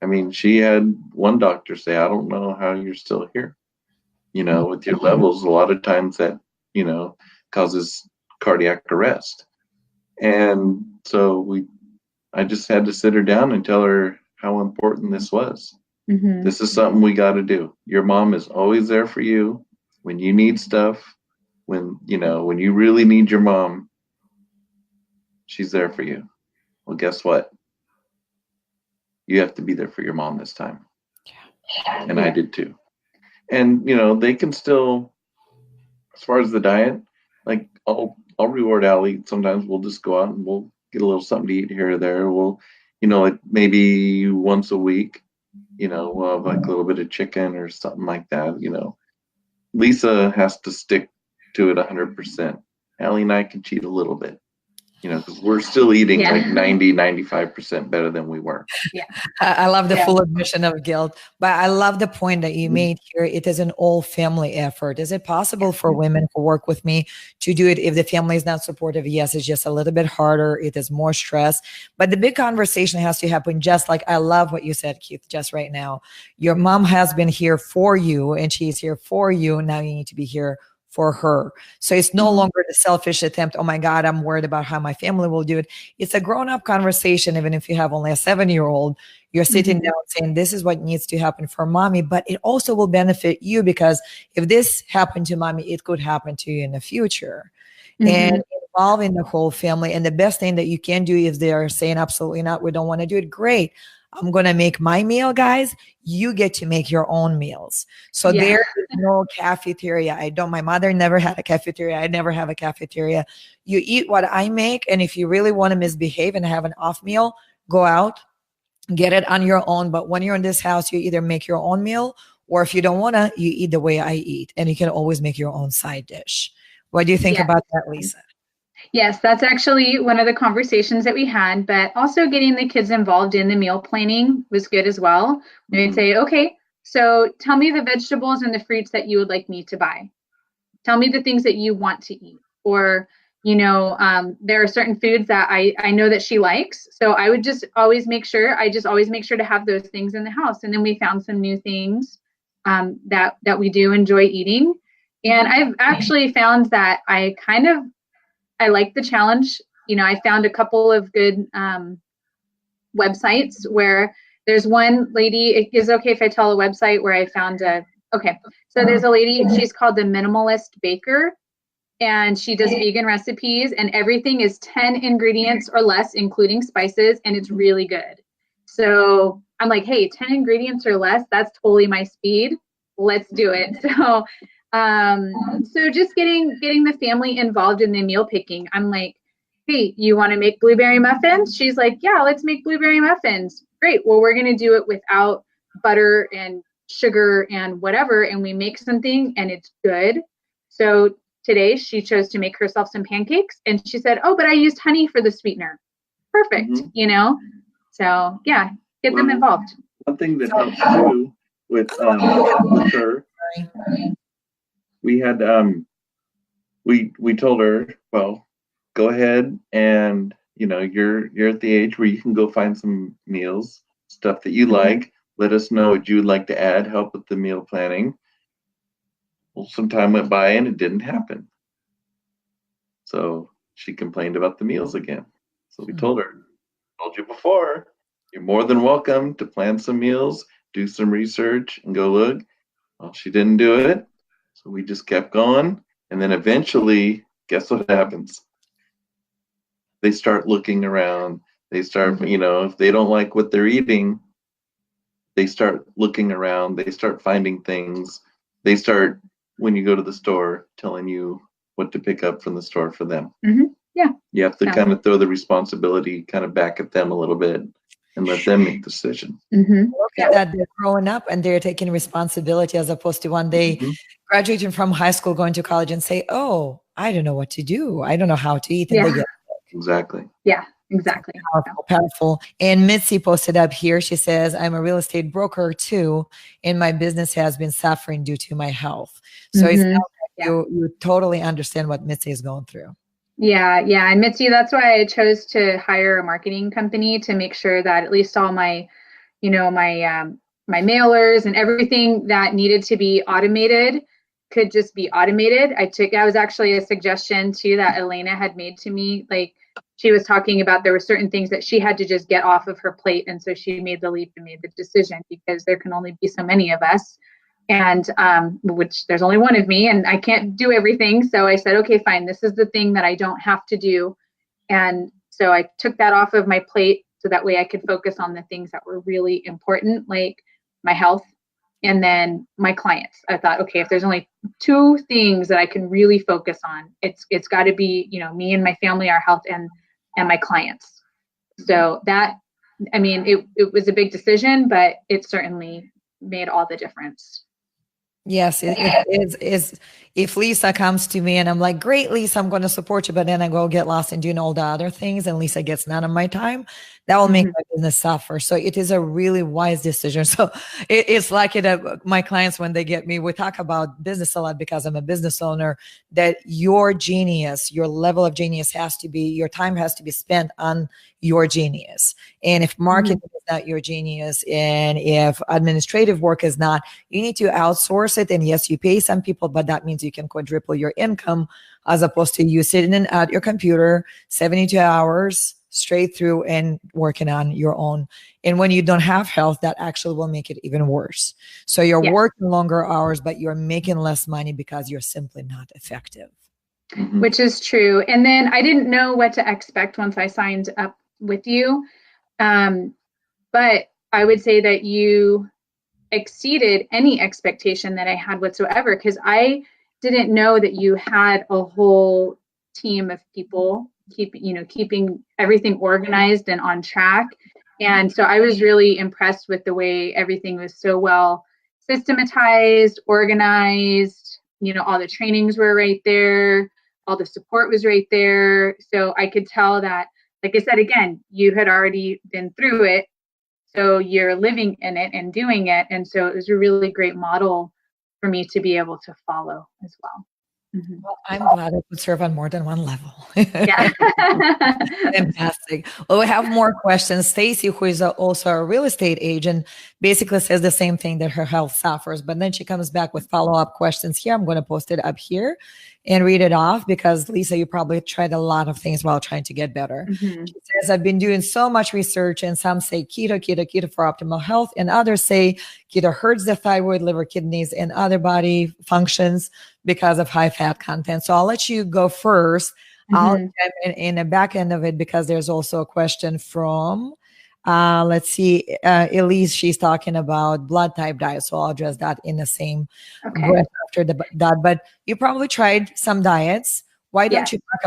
I mean, she had one doctor say, I don't know how you're still here. You know, with your levels, a lot of times that, you know, causes cardiac arrest. And so I just had to sit her down and tell her how important this was. Mm-hmm. This is something we got to do. Your mom is always there for you when you need stuff, when, you know, when you really need your mom, she's there for you. Well, guess what? You have to be there for your mom this time. And I did too. And, you know, they can still, as far as the diet, like I'll reward Allie. Sometimes we'll just go out and we'll get a little something to eat here or there. We'll, you know, like maybe once a week, you know, we'll have like a little bit of chicken or something like that. You know, Lisa has to stick to it 100%. Allie and I can cheat a little bit, you know, because we're still eating like 95% better than we were. Yeah. I love the full admission of guilt, but I love the point that you made here. It is an all family effort. Is it possible for women who work with me to do it if the family is not supportive? Yes, it's just a little bit harder. It is more stress, but the big conversation has to happen. Just like I love what you said, Keith, just right now. Your mom has been here for you and she's here for you. Now you need to be here for her. So it's no longer the selfish attempt. Oh my God, I'm worried about how my family will do it. It's a grown-up conversation. Even if you have only a 7-year-old, you're sitting down saying, this is what needs to happen for mommy, but it also will benefit you because if this happened to mommy, it could happen to you in the future. And involving the whole family. And the best thing that you can do if they are saying absolutely not, we don't want to do it. Great. I'm going to make my meal, guys. You get to make your own meals. So there is no cafeteria. My mother never had a cafeteria. I never have a cafeteria. You eat what I make. And if you really want to misbehave and have an off meal, go out, get it on your own. But when you're in this house, you either make your own meal, or if you don't want to, you eat the way I eat. And you can always make your own side dish. What do you think about that, Lisa? Yes, that's actually one of the conversations that we had, but also getting the kids involved in the meal planning was good as well. We would say, okay, so tell me the vegetables and the fruits that you would like me to buy. Tell me the things that you want to eat. Or, you know, there are certain foods that I know that she likes. So I would just always make sure to have those things in the house. And then we found some new things that we do enjoy eating. And I've actually found that I like the challenge. You know, I found a couple of good websites where there's one lady, it is okay if I tell a website where I found so there's a lady, she's called the Minimalist Baker, and she does vegan recipes and everything is 10 ingredients or less, including spices, and it's really good. So I'm like, hey, 10 ingredients or less, that's totally my speed. Let's do it. So just getting the family involved in the meal picking. I'm like, hey, you want to make blueberry muffins? She's like, yeah, let's make blueberry muffins. Great. Well, we're going to do it without butter and sugar and whatever. And we make something and it's good. So today she chose to make herself some pancakes and she said, oh, but I used honey for the sweetener. Perfect. You know? So yeah, get them involved. One thing that helps too with her, we had we told her, well, go ahead and, you know, you're at the age where you can go find some meals, stuff that you like. Let us know what you would like to add, help with the meal planning. Well, some time went by and it didn't happen. So she complained about the meals again. So we told her, told you before, you're more than welcome to plan some meals, do some research and go look. Well, she didn't do it. So we just kept going. And then eventually, guess what happens? they start looking around. They start, Mhm. you know, if they don't like what they're eating, they start looking around. They start finding things. They start, when you go to the store, telling you what to pick up from the store for them. Yeah. You have to Yeah. kind of throw the responsibility kind of back at them a little bit and let them make the decision. Look Yeah. at that, they're growing up and they're taking responsibility, as opposed to one day Mhm. graduating from high school, going to college and say, oh, I don't know what to do. I don't know how to eat. And Yeah. they get Exactly. Yeah, exactly. powerful, powerful. And Mitzi posted up here. She says, I'm a real estate broker too, and my business has been suffering due to my health. So it's Mhm. not Yeah. you totally understand what Mitzi is going through. Yeah, yeah. And Mitzi, that's why I chose to hire a marketing company to make sure that at least all my, you know, my mailers and everything that needed to be automated could just be automated. That was actually a suggestion too that Elena had made to me. Like, she was talking about there were certain things that she had to just get off of her plate, and so she made the leap and made the decision, because there can only be so many of us, and which there's only one of me, and I can't do everything. So I said, okay, fine, this is the thing that I don't have to do. And so I took that off of my plate, so that way I could focus on the things that were really important, like my health and then my clients. I thought, okay, if there's only two things that I can really focus on, it's got to be, you know, me and my family, our health, and my clients. So that, I mean, it was a big decision, but it certainly made all the difference. Yes, it is. If Lisa comes to me and I'm like, great, Lisa, I'm going to support you, but then I go get lost in doing all the other things and Lisa gets none of my time, that will make Mhm. my business suffer. So it is a really wise decision. So it's like it, my clients, when they get me, we talk about business a lot because I'm a business owner, that your genius, your level of genius has to be, your time has to be spent on your genius. And if marketing is not your genius, and if administrative work is not, you need to outsource it. And yes, you pay some people, but that means you can quadruple your income, as opposed to you sitting at your computer 72 hours straight through and working on your own. And when you don't have health, that actually will make it even worse. So you're Yes. working longer hours, but you're making less money because you're simply not effective. Mhm. Which is true. And then I didn't know what to expect once I signed up with you. But I would say that you exceeded any expectation that I had whatsoever, because I didn't know that you had a whole team of people keeping everything organized and on track. And so I was really impressed with the way everything was so well systematized, organized. All the trainings were right there, all the support was right there. So I could tell that, like I said, again, you had already been through it. So you're living in it and doing it. And so it was a really great model for me to be able to follow as well. Mm-hmm. Well, I'm glad I could serve on more than one level. Yeah. Fantastic. Well, we have more questions. Stacy, who is also a real estate agent, basically says the same thing, that her health suffers, but then she comes back with follow-up questions here. I'm going to post it up here and read it off, because Lisa, you probably tried a lot of things while trying to get better. Mm-hmm. She says, I've been doing so much research, and some say keto for optimal health, and others say keto hurts the thyroid, liver, kidneys, and other body functions because of high fat content. So I'll let you go first. I'll jump in the back end of it, because there's also a question from, let's see, Elise. She's talking about blood type diet. So I'll address that in the same breath after that. But you probably tried some diets. Why don't you talk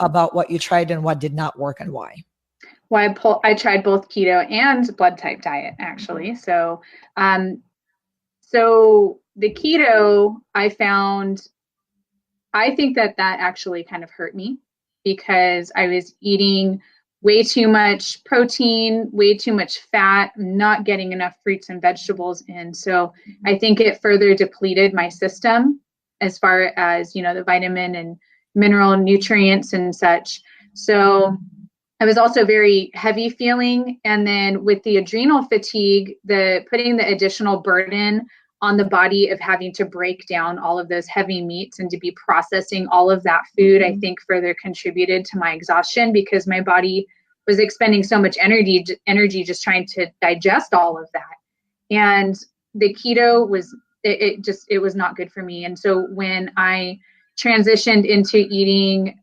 about what you tried and what did not work and why? Well, I tried both keto and blood type diet, actually. So, so the keto, I think that actually kind of hurt me, because I was eating way too much protein, way too much fat, not getting enough fruits and vegetables in. So I think it further depleted my system as far as, the vitamin and mineral nutrients and such. So I was also very heavy feeling. And then with the adrenal fatigue, putting the additional burden on the body of having to break down all of those heavy meats and to be processing all of that food, I think further contributed to my exhaustion, because my body was expending so much energy just trying to digest all of that. And the keto it was not good for me. And so when I transitioned into eating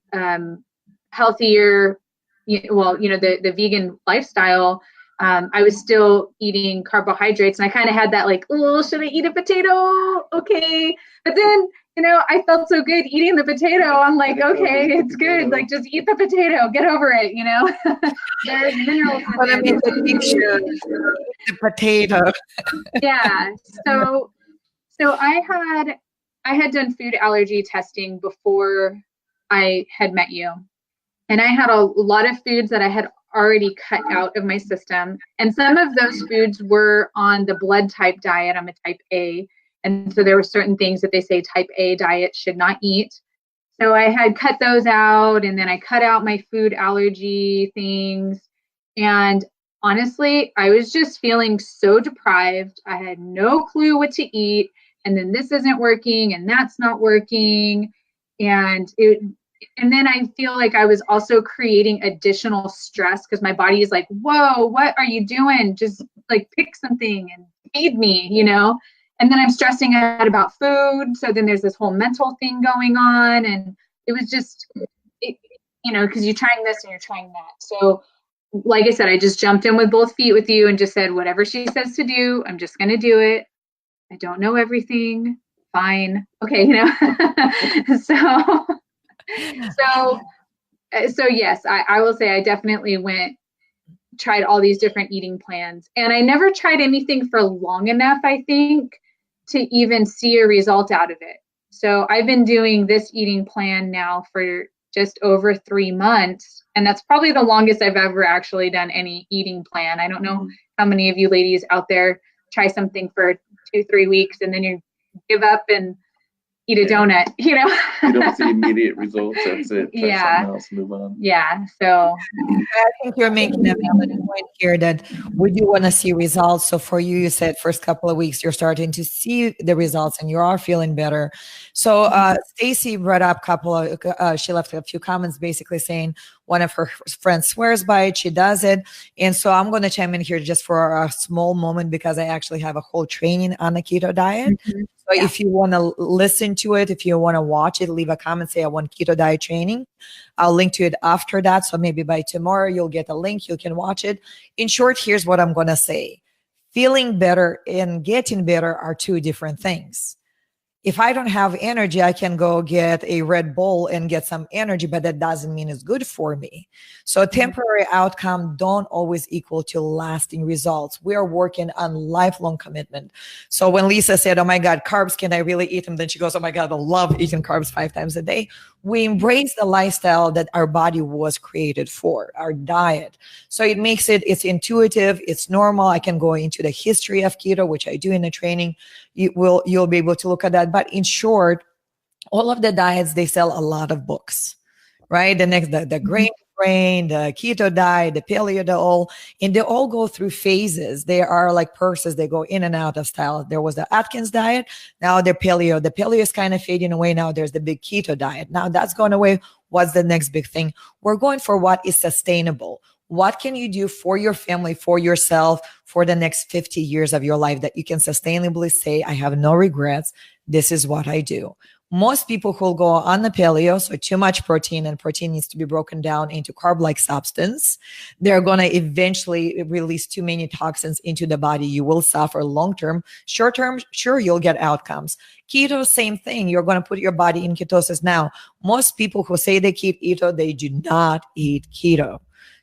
healthier, the vegan lifestyle, I was still eating carbohydrates, and I kind of had that like, oh, should I eat a potato? Okay. But then, I felt so good eating the potato. I'm like, okay, it's good. Like, just eat the potato, get over it. There's minerals in it. The picture, the potato. Yeah. So I had done food allergy testing before I had met you. And I had a lot of foods that I had already cut out of my system. And some of those foods were on the blood type diet. I'm a type A. And so there were certain things that they say type A diet should not eat. So I had cut those out, and then I cut out my food allergy things. And honestly, I was just feeling so deprived. I had no clue what to eat. And then this isn't working, and that's not working. And then I feel like I was also creating additional stress because my body is like, whoa, what are you doing? Just like pick something and feed me, And then I'm stressing out about food. So then there's this whole mental thing going on. And it was just, because you're trying this and you're trying that. So like I said, I just jumped in with both feet with you and just said, whatever she says to do, I'm just going to do it. I don't know everything. Fine. Okay. So yes, I will say I definitely tried all these different eating plans, and I never tried anything for long enough, I think, to even see a result out of it. So I've been doing this eating plan now for just over 3 months, and that's probably the longest I've ever actually done any eating plan. I don't know how many of you ladies out there try something for 2-3 weeks and then you give up and eat a donut, You don't see immediate results. That's it. Try something else, move on. Yeah. So I think you're making a valid point here that we do want to see results. So for you, you said first couple of weeks, you're starting to see the results and you are feeling better. So Stacy brought up she left a few comments basically saying one of her friends swears by it. She does it. And so I'm going to chime in here just for a small moment because I actually have a whole training on the keto diet. Mm-hmm. So if you want to listen to it, if you want to watch it, leave a comment, say I want keto diet training. I'll link to it after that. So maybe by tomorrow, you'll get a link. You can watch it. In short, here's what I'm going to say. Feeling better and getting better are two different things. If I don't have energy, I can go get a Red Bull and get some energy, but that doesn't mean it's good for me. So temporary outcome don't always equal to lasting results. We are working on lifelong commitment. So when Lisa said, oh my God, carbs, can I really eat them? Then she goes, oh my God, I love eating carbs 5 times a day. We embrace the lifestyle that our body was created for, our diet. So it makes it's intuitive, it's normal. I can go into the history of keto, which I do in the training. You'll be able to look at that. But in short, all of the diets, they sell a lot of books, right? The grain brain, the keto diet, the paleo, and they all go through phases. They are like purses. They go in and out of style. There was the Atkins diet. Now they're paleo. The paleo is kind of fading away. Now there's the big keto diet. Now that's going away. What's the next big thing? We're going for what is sustainable. What can you do for your family, for yourself, for the next 50 years of your life that you can sustainably say, I have no regrets. This is what I do. Most people who will go on the paleo, so too much protein, and protein needs to be broken down into carb-like substance, they're going to eventually release too many toxins into the body. You will suffer long-term. Short-term, sure, you'll get outcomes. Keto, same thing. You're going to put your body in ketosis. Now, most people who say they eat keto, they do not eat keto.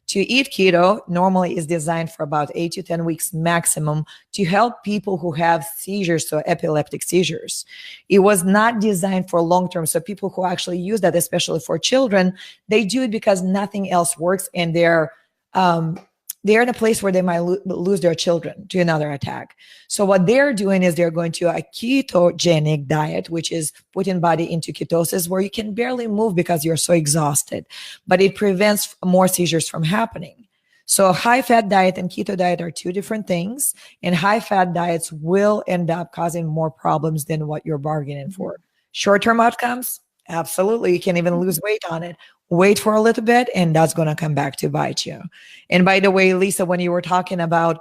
To eat keto normally is designed for about 8 to 10 weeks maximum to help people who have seizures, so epileptic seizures. It was not designed for long-term. So people who actually use that, especially for children, they do it because nothing else works, and they're in a place where they might lose their children to another attack. So what they're doing is they're going to a ketogenic diet, which is putting body into ketosis where you can barely move because you're so exhausted, but it prevents more seizures from happening. So a high-fat diet and keto diet are two different things, and high-fat diets will end up causing more problems than what you're bargaining for. Short-term outcomes, absolutely. You can even lose weight on it. Wait for a little bit, and that's going to come back to bite you. And by the way, Lisa, when you were talking about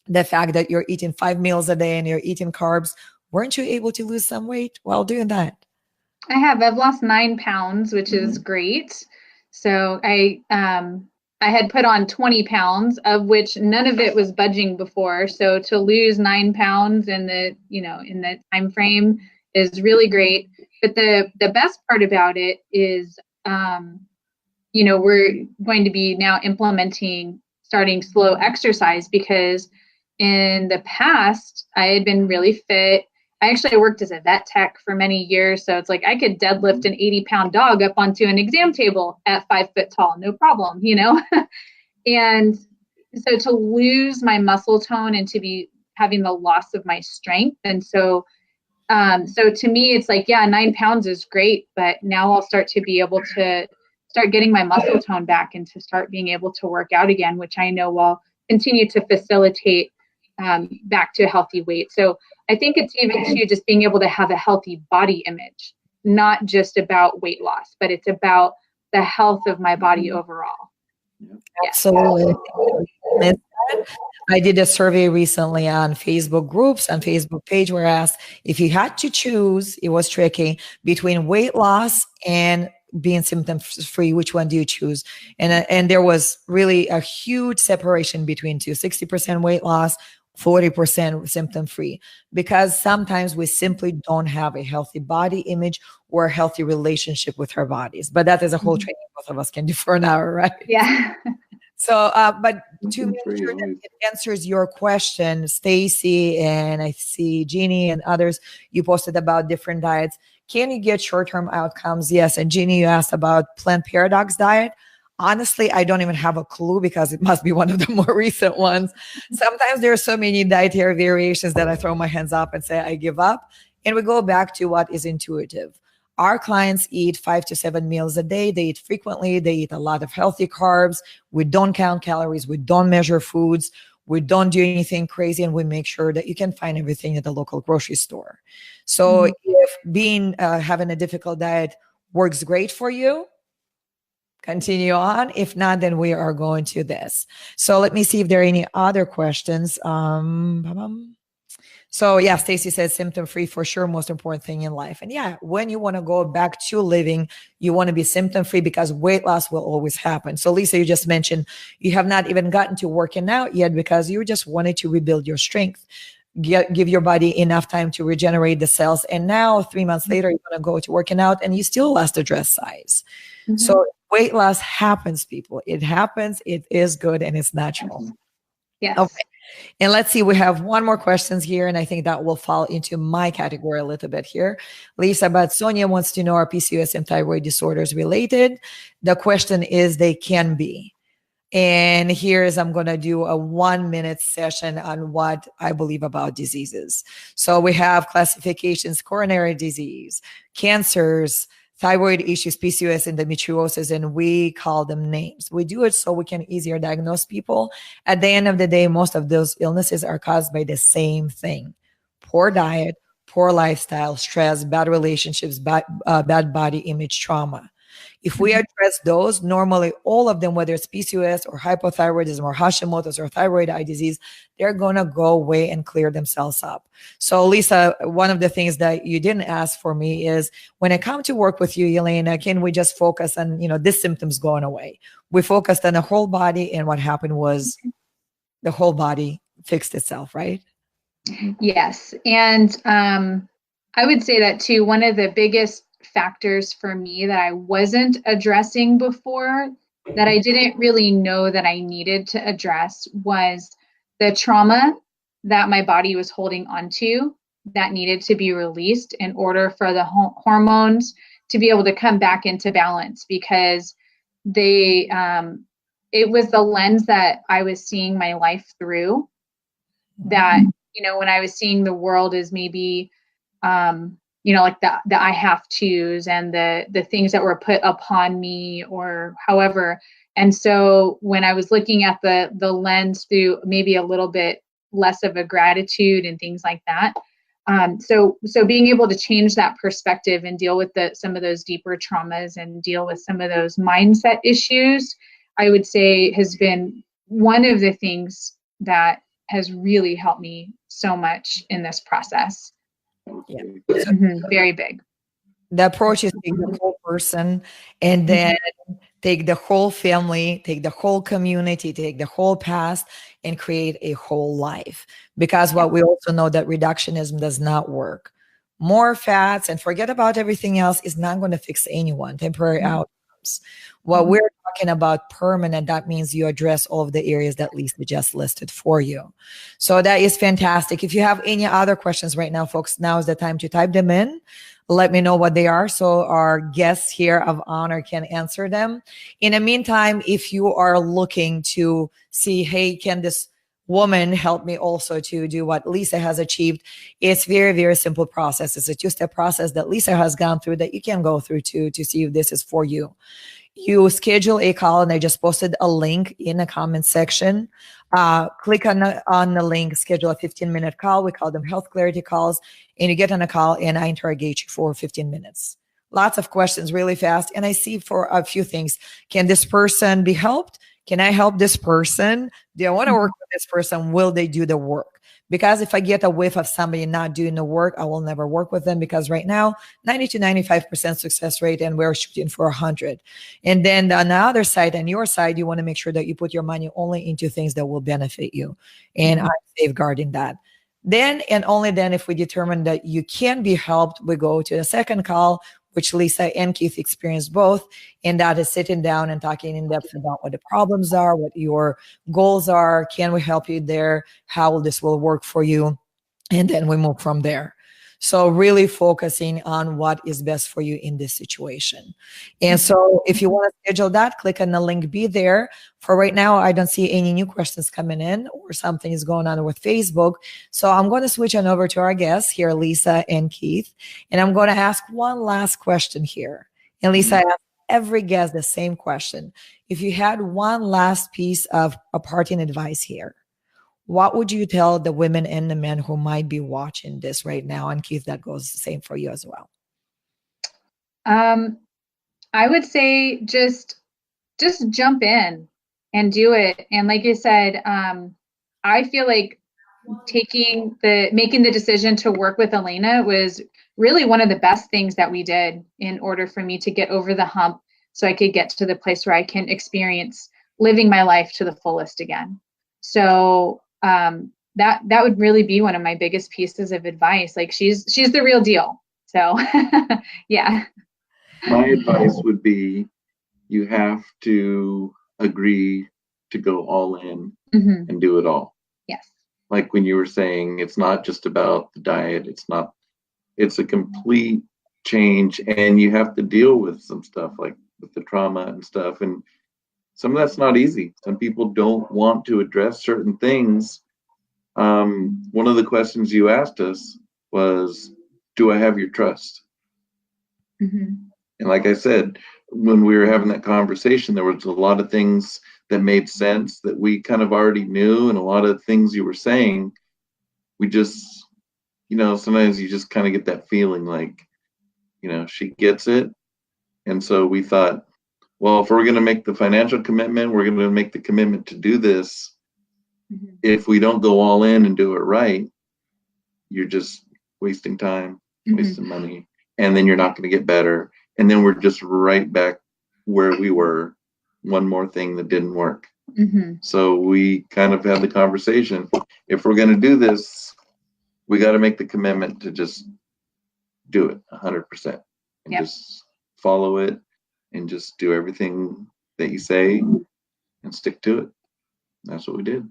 the fact that you're eating 5 meals a day and you're eating carbs, weren't you able to lose some weight while doing that? I've lost 9 pounds, which is great. So I had put on 20 pounds, of which none of it was budging before. So to lose 9 pounds in the time frame is really great. But the best part about it is, we're going to be now starting slow exercise, because in the past I had been really fit. I worked as a vet tech for many years. So it's like I could deadlift an 80-pound dog up onto an exam table at 5 foot tall, no problem, And so to lose my muscle tone and to be having the loss of my strength. And so to me, it's like, yeah, 9 pounds is great, but now I'll start to be able to start getting my muscle tone back and to start being able to work out again, which I know will continue to facilitate back to a healthy weight. So I think it's even too just being able to have a healthy body image, not just about weight loss, but it's about the health of my body overall. Absolutely. I did a survey recently on Facebook groups and Facebook page where I asked if you had to choose, it was tricky, between weight loss and being symptom free, which one do you choose? And there was really a huge separation between 60% weight loss, 40% symptom free, because sometimes we simply don't have a healthy body image or a healthy relationship with our bodies. But that is a whole training both of us can do for an hour, right? Yeah. So, but to make sure that it answers your question, Stacy, and I see Jeannie and others, you posted about different diets. Can you get short-term outcomes? Yes. And Jeannie, you asked about plant paradox diet. Honestly, I don't even have a clue because it must be one of the more recent ones. Sometimes there are so many dietary variations that I throw my hands up and say I give up. And we go back to what is intuitive. Our clients eat 5 to 7 meals a day. They eat frequently. They eat a lot of healthy carbs. We don't count calories. We don't measure foods. We don't do anything crazy. And we make sure that you can find everything at the local grocery store. So if having a difficult diet works great for you, continue on. If not, then we are going to this. So let me see if there are any other questions. So yeah, Stacy says symptom-free for sure, most important thing in life. And yeah, when you want to go back to living, you want to be symptom-free because weight loss will always happen. So Lisa, you just mentioned you have not even gotten to working out yet because you just wanted to rebuild your strength. Give your body enough time to regenerate the cells. And now 3 months later, you're going to go to working out and you still lost the dress size. So weight loss happens, people. It happens. It is good and it's natural. Yes. Okay. And let's see, we have one more questions here, and I think that will fall into my category a little bit here. Lisa, but Sonia wants to know, are PCOS and thyroid disorders related? The question is, they can be. And I'm going to do a 1-minute session on what I believe about diseases. So we have classifications: coronary disease, cancers, thyroid issues, PCOS, endometriosis, and we call them names. We do it so we can easier diagnose people. At the end of the day, most of those illnesses are caused by the same thing: poor diet, poor lifestyle, stress, bad relationships, bad body image, trauma. If we address those, normally all of them, whether it's PCOS or hypothyroidism or Hashimoto's or thyroid eye disease, they're going to go away and clear themselves up. So Lisa, one of the things that you didn't ask for me is, when I come to work with you, Elena, can we just focus on, this symptom's going away? We focused on the whole body, and what happened was the whole body fixed itself, right? Yes. And I would say that too, one of the biggest factors for me that I wasn't addressing before, that I didn't really know that I needed to address, was the trauma that my body was holding onto that needed to be released in order for the hormones to be able to come back into balance, because it was the lens that I was seeing my life through, that, when I was seeing the world as maybe, like the I have to's and the things that were put upon me or however. And so when I was looking at the lens through maybe a little bit less of a gratitude and things like that. So being able to change that perspective and deal with some of those deeper traumas and deal with some of those mindset issues, I would say has been one of the things that has really helped me so much in this process. Yeah. Very big. The approach is being the whole person, and then take the whole family, take the whole community, take the whole past, and create a whole life. Because what we also know that reductionism does not work. More fats and forget about everything else is not going to fix anyone. Temporary outcomes. What we're talking about permanent, that means you address all of the areas that Lisa just listed for you. So that is fantastic. If you have any other questions right now, folks, now is the time to type them in. Let me know what they are so our guests here of honor can answer them. In the meantime, if you are looking to see, hey, can this woman help me also to do what Lisa has achieved? It's very, very simple process. It's a two-step process that Lisa has gone through that you can go through to see if this is for you. You schedule a call, and I just posted a link in the comment section. Click on the link, schedule a 15-minute call. We call them health clarity calls, and you get on a call and I interrogate you for 15 minutes. Lots of questions really fast. And I see for a few things. Can this person be helped? Can I help this person? Do I want to work with this person? Will they do the work? Because if I get a whiff of somebody not doing the work, I will never work with them, because right now, 90 to 95% success rate, and we're shooting for 100. And then on the other side, on your side, you want to make sure that you put your money only into things that will benefit you. And I'm safeguarding that. Then, and only then, if we determine that you can be helped, we go to the second call, which Lisa and Keith experienced both. And that is sitting down and talking in depth about what the problems are, what your goals are. Can we help you there? How this will work for you? And then we move from there. So really focusing on what is best for you in this situation. And so if you want to schedule that, click on the link, be there. For right now, I don't see any new questions coming in, or something is going on with Facebook. So I'm going to switch on over to our guests here, Lisa and Keith. And I'm going to ask one last question here. And Lisa, I ask every guest the same question. If you had one last piece of a parting advice here, what would you tell the women and the men who might be watching this right now? And Keith, that goes the same for you as well. I would say just jump in and do it. And like you said, I feel like making the decision to work with Elena was really one of the best things that we did in order for me to get over the hump, so I could get to the place where I can experience living my life to the fullest again. So that would really be one of my biggest pieces of advice. Like she's the real deal. So yeah. My advice would be, you have to agree to go all in and do it all. Yes. Like when you were saying, it's not just about the diet. It's a complete change, and you have to deal with some stuff like with the trauma and stuff. And some of that's not easy. Some people don't want to address certain things. One of the questions you asked us was, do I have your trust? And like I said, when we were having that conversation, there was a lot of things that made sense that we kind of already knew. And a lot of things you were saying, we just, sometimes you just kind of get that feeling like, she gets it. And so we thought, well, if we're going to make the financial commitment, we're going to make the commitment to do this. If we don't go all in and do it right, you're just wasting time, wasting money, and then you're not going to get better. And then we're just right back where we were. One more thing that didn't work. So we kind of had the conversation. If we're going to do this, we got to make the commitment to just do it 100% and just follow it and just do everything that you say and stick to it. That's what we did.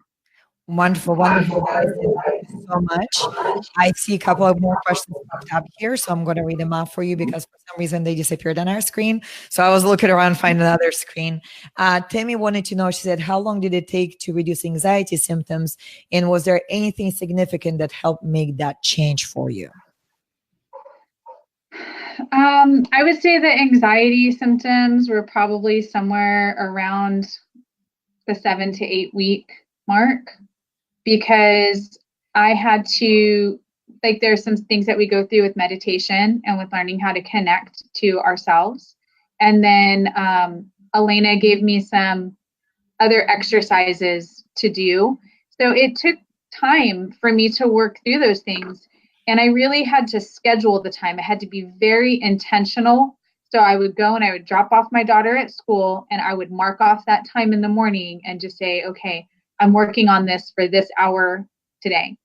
Wonderful, wonderful. Thank you so much. I see a couple of more questions popped up here, so I'm going to read them out for you because for some reason they disappeared on our screen. So I was looking around to find another screen. Tammy wanted to know, she said, how long did it take to reduce anxiety symptoms? And was there anything significant that helped make that change for you? I would say the anxiety symptoms were probably somewhere around the 7 to 8 week mark, because I had to, like, there's some things that we go through with meditation and with learning how to connect to ourselves. And then Elena gave me some other exercises to do. So it took time for me to work through those things. And I really had to schedule the time. I had to be very intentional So I would go and I would drop off my daughter at school, and I would mark off that time in the morning and just say, okay, I'm working on this for this hour today.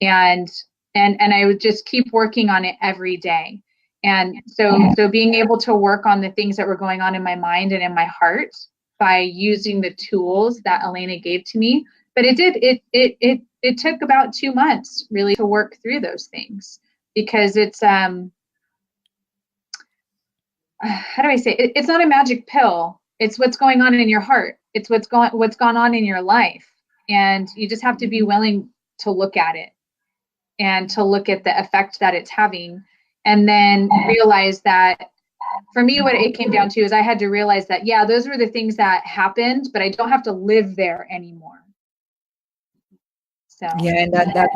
And I would just keep working on it every day. And so being able to work on the things that were going on in my mind and in my heart by using the tools that Elena gave to me. But it took about 2 months really to work through those things, because it's how do I say it? It's not a magic pill. It's what's going on in your heart. It's what's gone on in your life. And you just have to be willing to look at it and to look at the effect that it's having. And then realize that, for me, what it came down to is I had to realize that, yeah, those were the things that happened, but I don't have to live there anymore. So Yeah, and that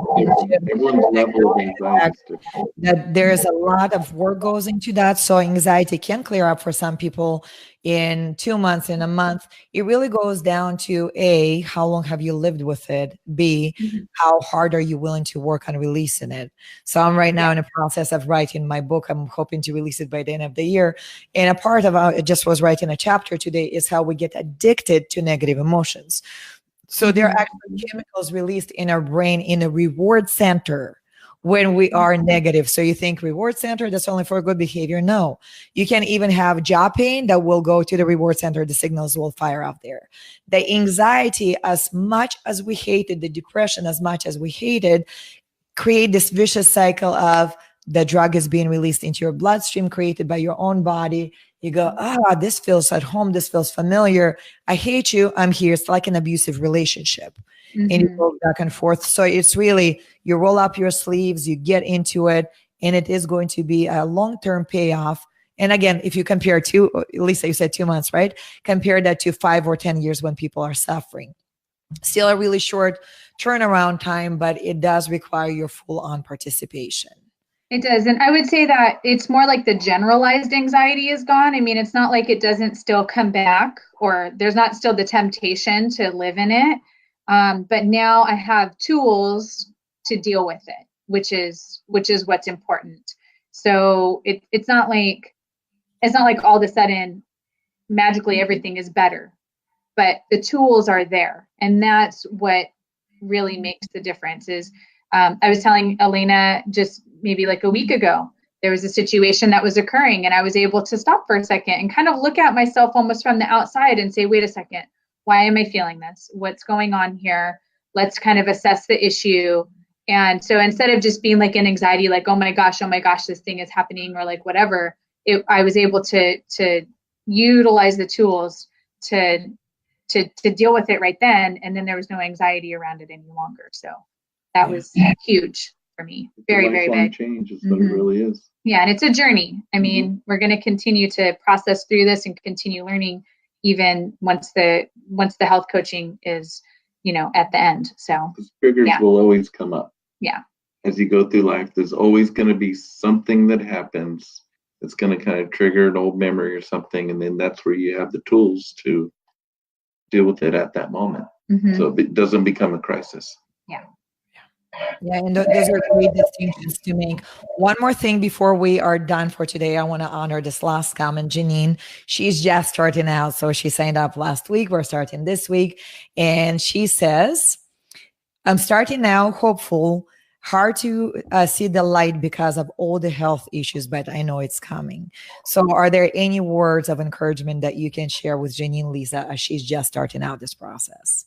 there's a lot of work goes into that. So anxiety can clear up for some people in 2 months, in a month. It really goes down to A, how long have you lived with it? B, how hard are you willing to work on releasing it? So I'm right now in the process of writing my book. I'm hoping to release it by the end of the year. And a part of it, just was writing a chapter today, is how we get addicted to negative emotions. So there are actually chemicals released in our brain in a reward center when we are negative. So you think reward center, that's only for good behavior. No, you can even have jaw pain that will go to the reward center. The signals will fire out there. The anxiety, as much as we hated, the depression, as much as we hated, create this vicious cycle of the drug is being released into your bloodstream, created by your own body. You go, this feels at home. This feels familiar. I hate you. I'm here. It's like an abusive relationship. And you go back and forth. So it's really, you roll up your sleeves, you get into it, and it is going to be a long-term payoff. And again, if you compare to, Lisa, you said 2 months, right? Compare that to 5 or 10 years when people are suffering. Still a really short turnaround time, but it does require your full-on participation. It does. And I would say that it's more like the generalized anxiety is gone. I mean, it's not like it doesn't still come back, or there's not still the temptation to live in it. But now I have tools to deal with it, which is what's important. So it's not like all of a sudden magically everything is better, but the tools are there. And that's what really makes the difference. Is I was telling Elena just maybe like a week ago, there was a situation that was occurring, and I was able to stop for a second and kind of look at myself almost from the outside and say, wait a second, why am I feeling this? What's going on here? Let's kind of assess the issue. And so instead of just being like in anxiety, like, oh my gosh, this thing is happening, or like whatever, I was able to utilize the tools to deal with it right then. And then there was no anxiety around it any longer. So that was huge for me. Very, very big. Change is what it really is. Yeah. And it's a journey. I mean, we're going to continue to process through this and continue learning, even once the health coaching is, at the end. So the triggers will always come up. Yeah. As you go through life, there's always going to be something that happens that's going to kind of trigger an old memory or something. And then that's where you have the tools to deal with it at that moment. So it doesn't become a crisis. Yeah. Yeah, and those are great distinctions to make. One more thing before we are done for today, I want to honor this last comment. Janine, she's just starting out. So she signed up last week. We're starting this week. And she says, I'm starting now, hopeful, hard to see the light because of all the health issues, but I know it's coming. So are there any words of encouragement that you can share with Janine, Lisa, as she's just starting out this process?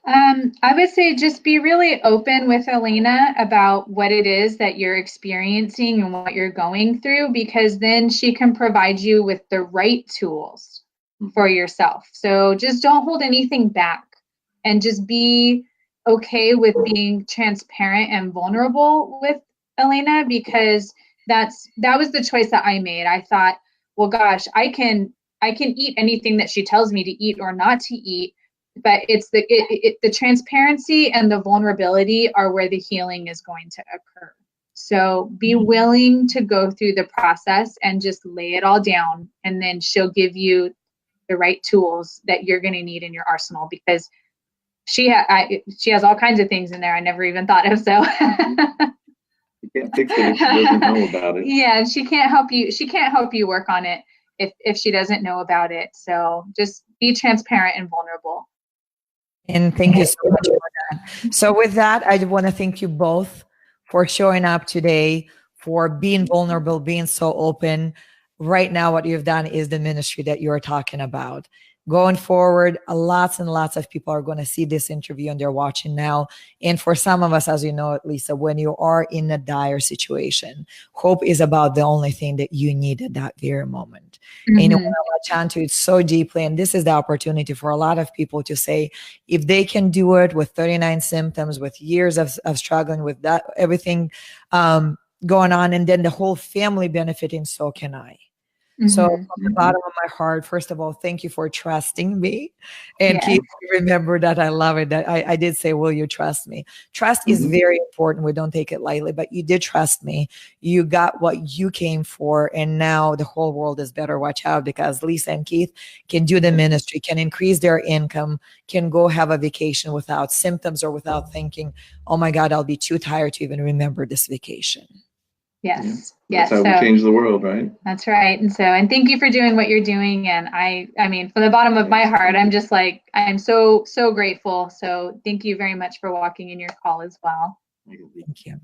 I would say just be really open with Elena about what it is that you're experiencing and what you're going through, because then she can provide you with the right tools for yourself. So just don't hold anything back, and just be okay with being transparent and vulnerable with Elena, because that was the choice that I made. I thought, well, gosh, I can eat anything that she tells me to eat or not to eat. But it's the transparency and the vulnerability are where the healing is going to occur. So be willing to go through the process and just lay it all down, and then she'll give you the right tools that you're going to need in your arsenal, because she has all kinds of things in there I never even thought of. So You can't fix it if she doesn't know about it. Yeah, she can't help you. She can't help you work on it if she doesn't know about it. So just be transparent and vulnerable. And thank you so much for that. So with that, I want to thank you both for showing up today, for being vulnerable, being so open. Right now, what you've done is the ministry that you're talking about. Going forward, lots and lots of people are going to see this interview and they're watching now. And for some of us, as you know, Lisa, when you are in a dire situation, hope is about the only thing that you need at that very moment. And you know, when I latch onto it so deeply, and this is the opportunity for a lot of people to say, if they can do it with 39 symptoms, with years of struggling with that, everything going on, and then the whole family benefiting, so can I. So from the bottom of my heart, first of all, thank you for trusting me. And keep remember that I love it. That I did say, will you trust me? Trust is very important. We don't take it lightly, but you did trust me. You got what you came for. And now the whole world is better. Watch out, because Lisa and Keith can do the ministry, can increase their income, can go have a vacation without symptoms or without thinking, oh my God, I'll be too tired to even remember this vacation. Yes. That's how we change the world, right? That's right. And thank you for doing what you're doing. And I mean, from the bottom of my heart, I'm just like, I'm so grateful. So thank you very much for walking in your call as well. Thank you.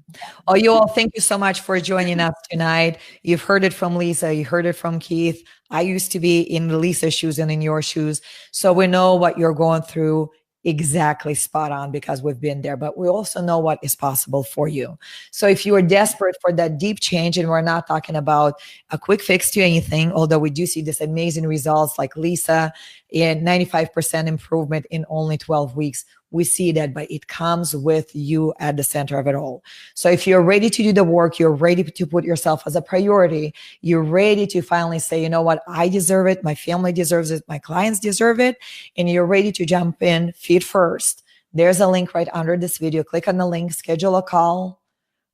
Oh, you all, thank you so much for joining us tonight. You've heard it from Lisa. You heard it from Keith. I used to be in Lisa's shoes and in your shoes. So we know what you're going through. Exactly, spot on, because we've been there, but we also know what is possible for you. So if you are desperate for that deep change, and we're not talking about a quick fix to anything, although we do see this amazing results like Lisa and 95% improvement in only 12 weeks. We see that, but it comes with you at the center of it all. So if you're ready to do the work, you're ready to put yourself as a priority, you're ready to finally say, you know what, I deserve it, my family deserves it, my clients deserve it, and you're ready to jump in feet first, there's a link right under this video. Click on the link, schedule a call.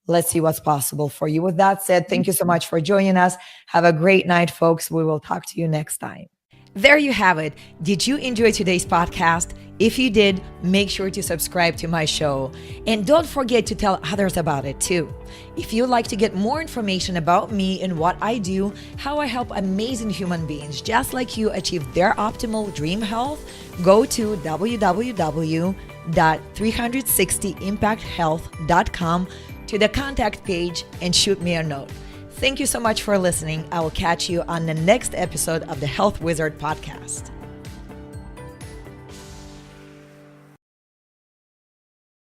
Let's see what's possible for you. With that said, thank you so much for joining us. Have a great night, folks. We will talk to you next time. There you have it. Did you enjoy today's podcast? If you did, make sure to subscribe to my show. And don't forget to tell others about it too. If you'd like to get more information about me and what I do, how I help amazing human beings just like you achieve their optimal dream health, go to www.360impacthealth.com to the contact page and shoot me a note. Thank you so much for listening. I will catch you on the next episode of the Health Wizard podcast.